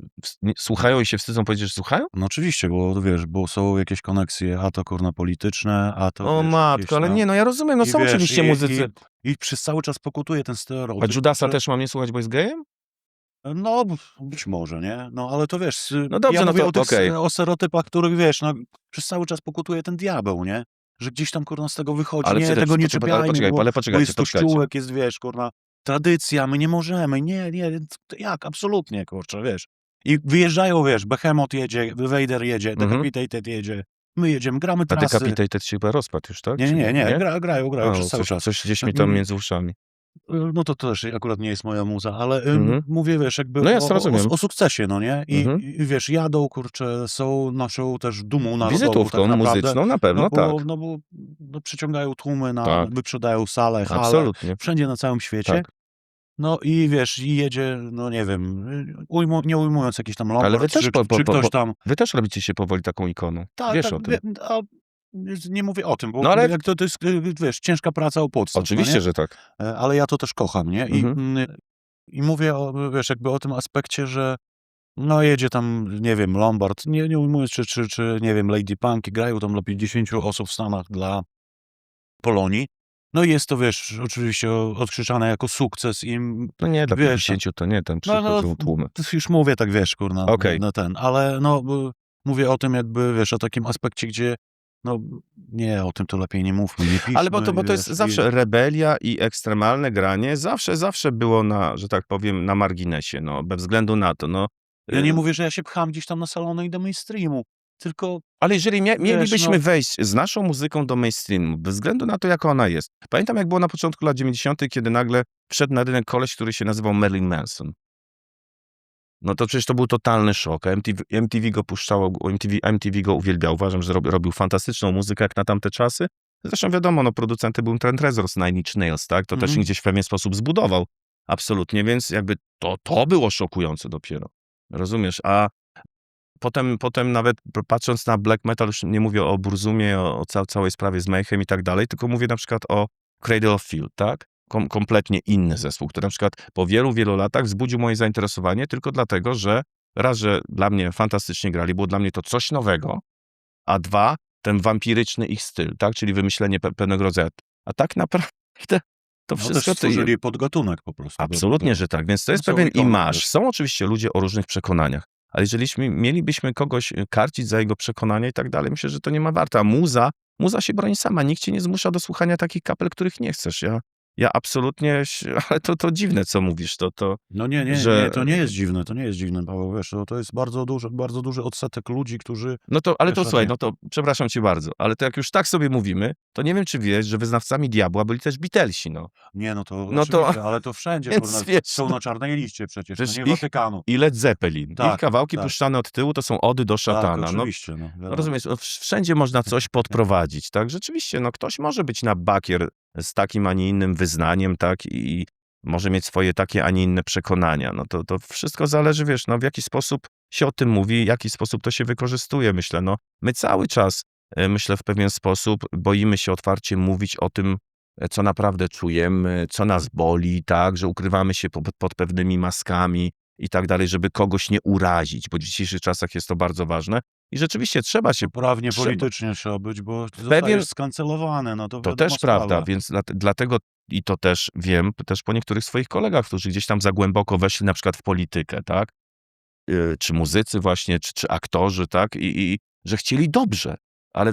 słuchają i się wstydzą powiedzieć, że słuchają? no oczywiście, bo wiesz, bo są jakieś koneksje, a to kurna polityczne, a to O wiesz, matko, jakieś ale tam- nie, no ja rozumiem, no I są wiesz, oczywiście muzycy. I przez cały czas pokutuje ten stereotyp. A Judasa że- też mam nie słuchać, bo jest gejem? No, być może, nie? No, ale to wiesz, No dobrze, ja no mówię to o tych okej. o stereotypach, których wiesz, no, przez cały czas pokutuje ten diabeł, nie? Że gdzieś tam, kurna, z tego wychodzi, Ale nie, przede tego nie wszystkim- ale czepiajmy, bo poczekajcie, jest kościółek, jest, wiesz, kurna, tradycja, my nie możemy, nie, jak, absolutnie, kurczę, wiesz. I wyjeżdżają, wiesz, Behemoth jedzie, Vader jedzie, Decapitated jedzie, my jedziemy, gramy A trasy. Decapitated się chyba rozpadł już, tak? Nie, Czy grają A, przez cały czas. coś gdzieś mi tam między uszami. no to też akurat nie jest moja muza, ale Mhm. mówię, wiesz, jakby No jasne, rozumiem. o sukcesie, no nie? Mhm. I wiesz, jadą, kurczę, są naszą też dumą narodową Wizytówką tak naprawdę, muzyczną na pewno, tak. no przyciągają tłumy, Tak. wyprzedają sale, hale, Absolutnie. wszędzie na całym świecie. Tak. No i wiesz, i jedzie, no nie wiem, nie ujmując jakiś tam Ale wy Lombard, też czy ktoś tam. wy też robicie się powoli taką ikoną. Tak, Wiesz tak, o tym. nie mówię o tym, bo No ale jak to jest, wiesz, ciężka praca u podstaw, no oczywiście, nie? że tak. Ale ja to też kocham, nie? Mhm. I mówię wiesz, jakby o tym aspekcie, że no jedzie tam, nie wiem, Lombard, nie ujmując, czy nie wiem, Lady Punk, grają tam dla 50 osób w Stanach dla Polonii. No i jest to, wiesz, oczywiście odkrzyczane jako sukces i No nie, dla wiesz, 50 to nie, tam no, przychodzą tłumy. to już mówię tak, wiesz, kurna, Okej. na ten, ale no, mówię o tym jakby, wiesz, o takim aspekcie, gdzie no nie, o tym to lepiej nie mówmy, nie piszmy. Ale bo to wiesz, jest zawsze rebelia i ekstremalne granie, zawsze było na, że tak powiem, na marginesie, no, bez względu na to, no. Ja nie mówię, że ja się pcham gdzieś tam na salony i do mainstreamu, tylko Ale jeżeli mielibyśmy no. wejść z naszą muzyką do mainstreamu, bez względu na to, jaka ona jest. Pamiętam, jak było na początku lat 90., kiedy nagle wszedł na rynek koleś, który się nazywał Marilyn Manson. No to przecież to był totalny szok. MTV go puszczało, MTV go uwielbiał. Uważam, że robił fantastyczną muzykę jak na tamte czasy. Zresztą wiadomo, no producentem był Trent Reznor z Nine Inch Nails, tak? To też gdzieś w pewien sposób zbudował. Absolutnie, więc jakby to było szokujące dopiero. Rozumiesz? A potem nawet patrząc na black metal, już nie mówię o Burzumie, o całej sprawie z Mayhem i tak dalej, tylko mówię na przykład o Cradle of Filth, tak? Kompletnie inny zespół, który na przykład po wielu latach wzbudził moje zainteresowanie tylko dlatego, że raz, że dla mnie fantastycznie grali, było dla mnie to coś nowego, a dwa, ten wampiryczny ich styl, tak? Czyli wymyślenie pewnego rodzaju. A tak naprawdę to no wszystko... też stworzyli podgatunek po prostu. Absolutnie, że tak. Więc to jest są pewien ikony, imaż. wiesz. Są oczywiście ludzie o różnych przekonaniach, ale jeżeli mielibyśmy kogoś karcić za jego przekonania i tak dalej, myślę, że to nie ma warta. A muza się broni sama. Nikt cię nie zmusza do słuchania takich kapel, których nie chcesz. Ja absolutnie, ale to dziwne, co mówisz. No nie, że- to nie jest dziwne, Paweł, wiesz, to jest bardzo duży odsetek ludzi, którzy, Ale to Wiesz, słuchaj, nie. no to przepraszam cię bardzo, ale to jak już tak sobie mówimy, to nie wiem, czy wiesz, że wyznawcami diabła byli też Beatlesi, no. nie, no to No to- oczywiście, ale to wszędzie, Więc kurna, wiesz, są na czarnej liście przecież, Przecież to nie ich- Watykanu. I Led Zeppelin. Tak, Ich kawałki tak. puszczane od tyłu to są ody do szatana. Tak, No, oczywiście, no, wiadomo. no rozumiesz, wszędzie można coś podprowadzić, tak? Rzeczywiście, no ktoś może być na bakier z takim, a nie innym wyznaniem, tak? I może mieć swoje takie, a nie inne przekonania. No to wszystko zależy, wiesz, no w jaki sposób się o tym mówi, w jaki sposób to się wykorzystuje, myślę. No my cały czas, myślę, w pewien sposób boimy się otwarcie mówić o tym, co naprawdę czujemy, co nas boli, tak? Że ukrywamy się pod pewnymi maskami i tak dalej, żeby kogoś nie urazić, bo w dzisiejszych czasach jest to bardzo ważne. I rzeczywiście trzeba się... Poprawnie trzeba- politycznie trzeba być, bo Pewien- zostajesz skancelowany, no to To wiadoma też sprawa. prawda, więc dlatego i to też wiem, też po niektórych swoich kolegach, którzy gdzieś tam za głęboko weszli na przykład w politykę, tak? Czy muzycy właśnie, czy aktorzy, tak? I że chcieli dobrze, ale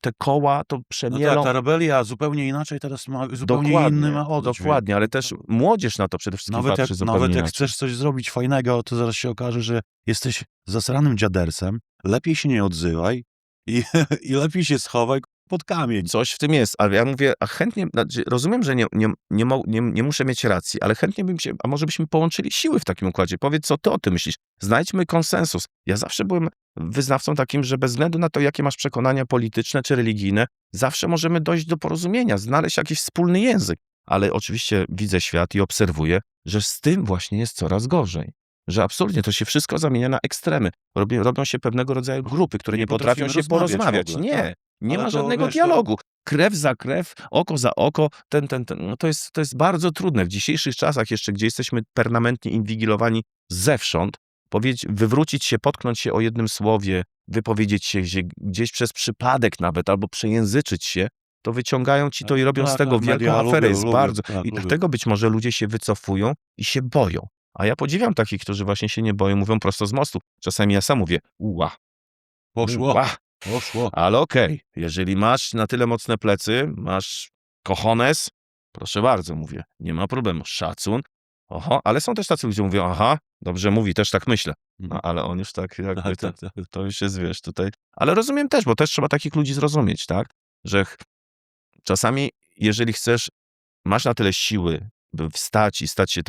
te koła to No przemielą... tak, ta rebelia zupełnie inaczej teraz ma, zupełnie inny ma oddźwięk. dokładnie, ale też młodzież na to przede wszystkim patrzy zupełnie Nawet jak inaczej. chcesz coś zrobić fajnego, to zaraz się okaże, że jesteś zasranym dziadersem, lepiej się nie odzywaj i, i lepiej się schowaj pod kamień. Coś w tym jest, ale ja mówię, a chętnie, znaczy, rozumiem, że nie muszę mieć racji, ale chętnie bym się, a może byśmy połączyli siły w takim układzie. Powiedz, co ty o tym myślisz. Znajdźmy konsensus. Ja zawsze byłem wyznawcą takim, że bez względu na to, jakie masz przekonania polityczne czy religijne, zawsze możemy dojść do porozumienia, znaleźć jakiś wspólny język. Ale oczywiście widzę świat i obserwuję, że z tym właśnie jest coraz gorzej. Że absolutnie to się wszystko zamienia na ekstremy. Robią się pewnego rodzaju grupy, które nie potrafią potrafimy się rozmawiać w porozmawiać. ogóle, Nie. tak. Nie Ale ma to, żadnego wiesz, dialogu. Krew za krew, oko za oko, no to jest bardzo trudne. W dzisiejszych czasach jeszcze, gdzie jesteśmy permanentnie inwigilowani zewsząd, wywrócić się, potknąć się o jednym słowie, wypowiedzieć się gdzieś przez przypadek nawet, albo przejęzyczyć się, to wyciągają ci to i robią z Tak, tego tak, wielką media aferę. lubią, Jest tak, I lubią. dlatego być może ludzie się wycofują i się boją. A ja podziwiam takich, którzy właśnie się nie boją, mówią prosto z mostu. Czasami ja sam mówię, Poszło. Poszło. Ale okej, jeżeli masz na tyle mocne plecy, masz cojones, proszę bardzo, mówię, nie ma problemu, szacun. Oho, ale są też tacy ludzie, mówią, aha, dobrze mówi, też tak myślę. No, ale on już tak jakby, Tak. to już jest, wiesz, tutaj. Ale rozumiem też, bo też trzeba takich ludzi zrozumieć, tak? Że czasami, jeżeli chcesz masz na tyle siły, by wstać i stać się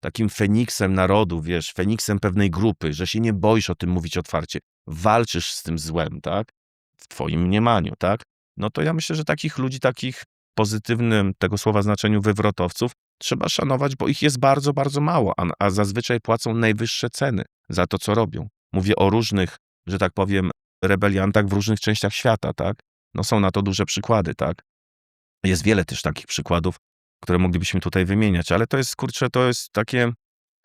takim feniksem narodu, wiesz, feniksem pewnej grupy, że się nie boisz o tym mówić otwarcie, walczysz z tym złem, tak? W twoim mniemaniu, tak? No to ja myślę, że takich ludzi, takich w pozytywnym tego słowa znaczeniu wywrotowców trzeba szanować, bo ich jest bardzo, bardzo mało, a zazwyczaj płacą najwyższe ceny za to, co robią. Mówię o różnych, że tak powiem, rebeliantach w różnych częściach świata, tak? No są na to duże przykłady, tak? Jest wiele też takich przykładów, które moglibyśmy tutaj wymieniać, ale to jest, kurczę, to jest takie...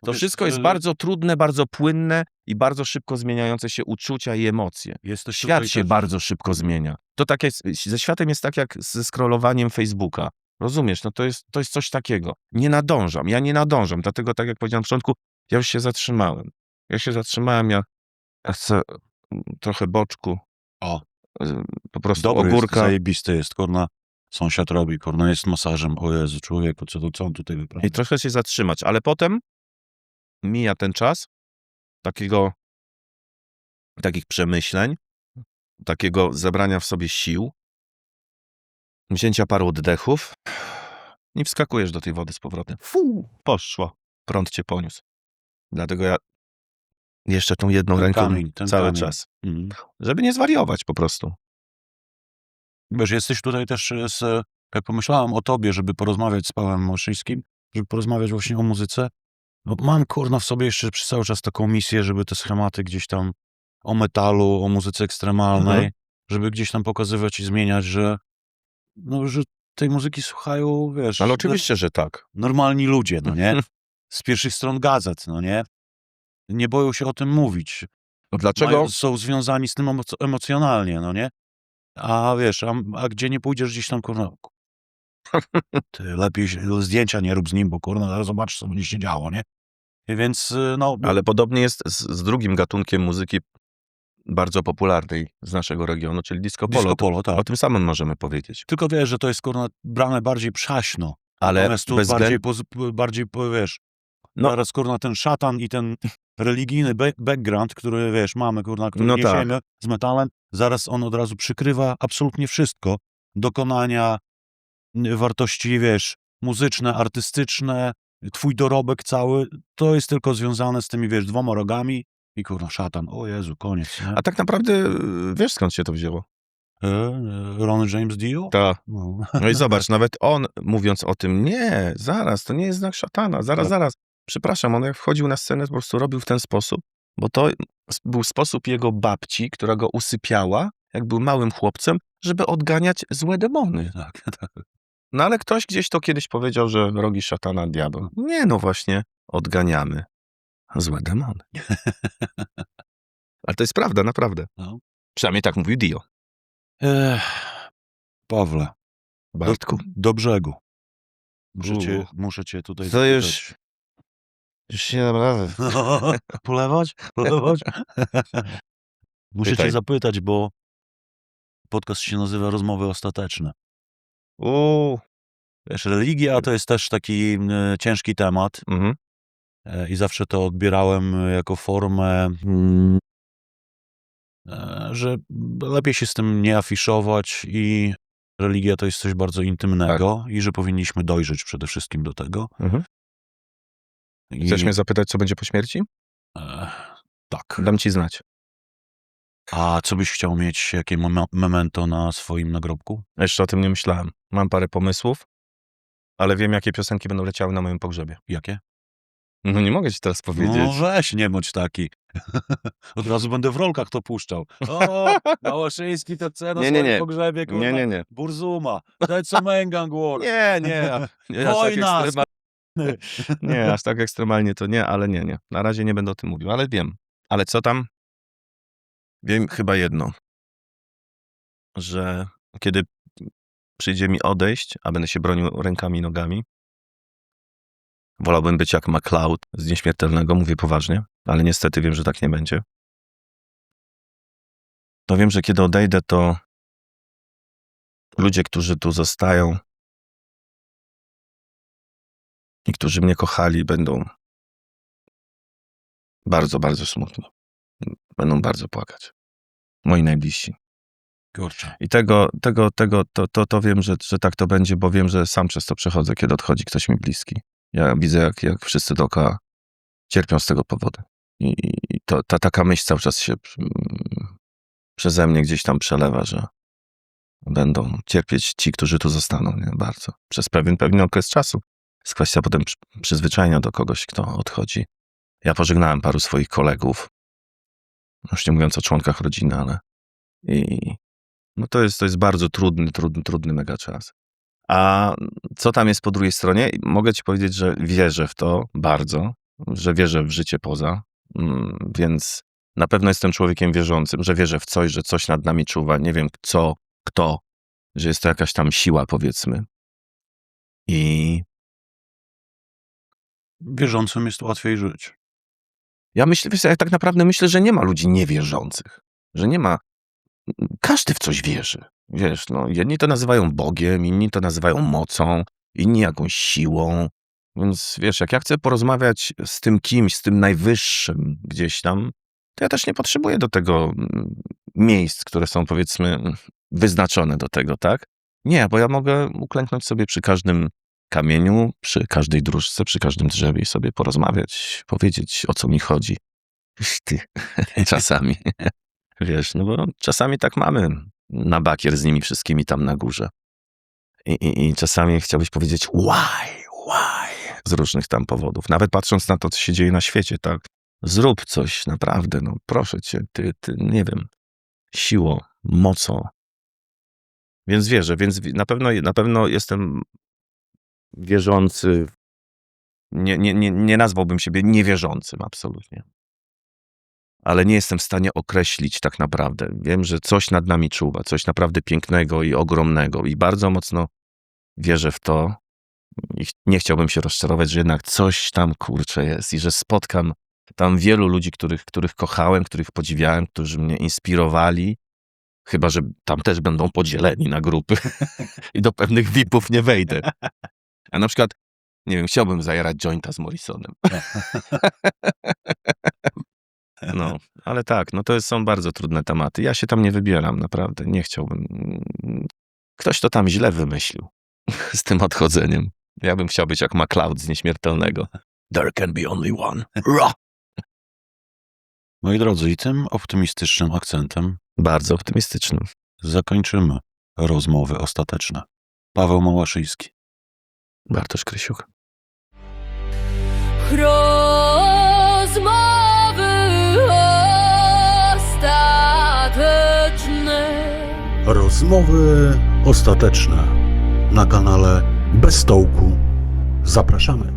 To Wiesz, wszystko jest bardzo trudne, bardzo płynne i bardzo szybko zmieniające się uczucia i emocje. Jesteś Świat tutaj się też- bardzo szybko zmienia. To tak jest, ze światem jest tak jak ze scrollowaniem Facebooka. Rozumiesz? No to jest coś takiego. Nie nadążam, ja nie nadążam, dlatego tak jak powiedziałem na początku, ja już się zatrzymałem. Ja chcę trochę boczku, O, po prostu dobry jest, ogórka. zajebisty jest, kurna. Sąsiad robi, kurna, jest masażem. O Jezu, człowieku, co on tutaj wyprawia? I trochę się zatrzymać, ale potem mija ten czas takich przemyśleń, takiego zebrania w sobie sił, wzięcia paru oddechów i wskakujesz do tej wody z powrotem. Poszło. Prąd cię poniósł. Dlatego ja jeszcze tą jedną Ten ręką kamień, ten cały kamień. czas. Mhm. Żeby nie zwariować po prostu. Wiesz, jesteś tutaj też jak pomyślałem o tobie, żeby porozmawiać z Pawłem Moszyńskim, żeby porozmawiać właśnie o muzyce, no mam, kurna, w sobie jeszcze przez cały czas taką misję, żeby te schematy gdzieś tam o metalu, o muzyce ekstremalnej, Mhm. żeby gdzieś tam pokazywać i zmieniać, że tej muzyki słuchają, wiesz, Ale oczywiście, że tak. normalni ludzie, no nie? Z pierwszych stron gazet, no nie? Nie boją się o tym mówić. No dlaczego? Są związani z tym emocjonalnie, no nie? A wiesz, a gdzie nie pójdziesz gdzieś tam, kurna, ty lepiej zdjęcia nie rób z nim, bo kurna, zaraz zobaczysz, co będzie się działo, nie? I więc, no... Ale podobnie jest z drugim gatunkiem muzyki bardzo popularnej z naszego regionu, czyli disco polo. Disco polo, tak. O tym samym możemy powiedzieć. Tylko wiesz, że to jest, kurna, brane bardziej przaśno. Ale Natomiast tu bez bardziej, wiesz, No. teraz, kurna, ten szatan i ten religijny background, który, wiesz, mamy, kurna, który No niesiemy z metalem, zaraz on od razu przykrywa absolutnie wszystko. Dokonania, wartości, wiesz, muzyczne, artystyczne, twój dorobek cały, to jest tylko związane z tymi, wiesz, dwoma rogami i, kurna, szatan, o Jezu, koniec, nie? A tak naprawdę wiesz, skąd się to wzięło? Ron James Dio? Tak. No. No i zobacz, nawet on mówiąc o tym, nie, zaraz, to nie jest znak szatana, zaraz. Przepraszam, on jak wchodził na scenę, po prostu robił w ten sposób, bo to był sposób jego babci, która go usypiała, jak był małym chłopcem, żeby odganiać złe demony. Tak, tak. No ale ktoś gdzieś to kiedyś powiedział, że rogi szatana, diabeł. Nie, no właśnie, odganiamy złe demony. Ale to jest prawda, naprawdę. No. Przynajmniej tak mówił Dio. Pawle, Bartku. do brzegu. U. Muszę cię tutaj To już- zapytać. Już się naprawdę. Polewać? Polewać? Muszę Pytaj. cię zapytać, bo podcast się nazywa Rozmowy Ostateczne. Wiesz, religia to jest też taki ciężki temat Mhm. i zawsze to odbierałem jako formę, że lepiej się z tym nie afiszować i religia to jest coś bardzo intymnego i że powinniśmy dojrzeć przede wszystkim do tego. Mhm. I, Chcesz mnie zapytać, co będzie po śmierci? tak. Dam ci znać. A co byś chciał mieć, jakie memento na swoim nagrobku? Jeszcze o tym nie myślałem. Mam parę pomysłów, ale wiem, jakie piosenki będą leciały na moim pogrzebie. Jakie? No nie mogę ci teraz powiedzieć. No weź, nie bądź taki. Od razu będę w rolkach to puszczał. O, Małaszyński to cena Nie, na nie, swoim nie. pogrzebie, kurwa. Nie. Burzuma, Deco Mengang War. Nie. Wojna, Nie, aż tak ekstremalnie to nie, ale nie. Na razie nie będę o tym mówił, ale wiem. Ale co tam? Wiem chyba jedno, że kiedy przyjdzie mi odejść, a będę się bronił rękami i nogami, wolałbym być jak MacLeod z Nieśmiertelnego, mówię poważnie, ale niestety wiem, że tak nie będzie. To wiem, że kiedy odejdę, to ludzie, którzy tu zostają i którzy mnie kochali, będą bardzo, bardzo smutni. Będą bardzo płakać. Moi najbliżsi. Kurczę. I to wiem, że tak to będzie, bo wiem, że sam przez to przechodzę, kiedy odchodzi ktoś mi bliski. Ja widzę, jak wszyscy dookoła cierpią z tego powodu. I ta taka myśl cały czas się przeze mnie gdzieś tam przelewa, że będą cierpieć ci, którzy tu zostaną, nie? Bardzo. Przez pewien okres czasu. Jest kwestia potem przyzwyczajenia do kogoś, kto odchodzi. Ja pożegnałem paru swoich kolegów, już nie mówiąc o członkach rodziny, ale no to jest bardzo trudny mega czas. A co tam jest po drugiej stronie? Mogę ci powiedzieć, że wierzę w to bardzo, że wierzę w życie poza, więc na pewno jestem człowiekiem wierzącym, że wierzę w coś, że coś nad nami czuwa, nie wiem kto, że jest to jakaś tam siła, powiedzmy. I Wierzącym jest łatwiej żyć. ja myślę, wiesz, ja tak naprawdę myślę, że nie ma ludzi niewierzących, że nie ma, każdy w coś wierzy. Wiesz, no, jedni to nazywają Bogiem, inni to nazywają mocą, inni jakąś siłą. Więc wiesz, jak ja chcę porozmawiać z tym kimś, z tym najwyższym gdzieś tam, to ja też nie potrzebuję do tego miejsc, które są, powiedzmy, wyznaczone do tego, tak? Nie, bo ja mogę uklęknąć sobie przy każdym kamieniu, przy każdej dróżce, przy każdym drzewie i sobie porozmawiać, powiedzieć, o co mi chodzi. Ty, czasami. Wiesz, no bo czasami tak mamy na bakier z nimi wszystkimi tam na górze. I czasami chciałbyś powiedzieć why? Z różnych tam powodów. Nawet patrząc na to, co się dzieje na świecie, tak? Zrób coś, naprawdę, no proszę cię, ty nie wiem, siłą, mocą. Więc wierzę, więc na pewno jestem wierzący. Nie nazwałbym siebie niewierzącym, absolutnie. Ale nie jestem w stanie określić tak naprawdę. Wiem, że coś nad nami czuwa, coś naprawdę pięknego i ogromnego i bardzo mocno wierzę w to i nie chciałbym się rozczarować, że jednak coś tam, kurczę, jest i że spotkam tam wielu ludzi, których kochałem, których podziwiałem, którzy mnie inspirowali, chyba że tam też będą podzieleni na grupy i do pewnych VIP-ów nie wejdę. A na przykład, nie wiem, chciałbym zajarać jointa z Morrisonem. No, ale tak, no to są bardzo trudne tematy. Ja się tam nie wybieram, naprawdę, nie chciałbym. Ktoś to tam źle wymyślił z tym odchodzeniem. Ja bym chciał być jak MacLeod z Nieśmiertelnego. There can be only one. Ra! Moi drodzy, i tym optymistycznym akcentem Bardzo optymistycznym. zakończymy rozmowy ostateczne. Paweł Małaszyński. Bartosz Krysiuk. Rozmowy ostateczne. Rozmowy ostateczne na kanale Bez Stołku. Zapraszamy.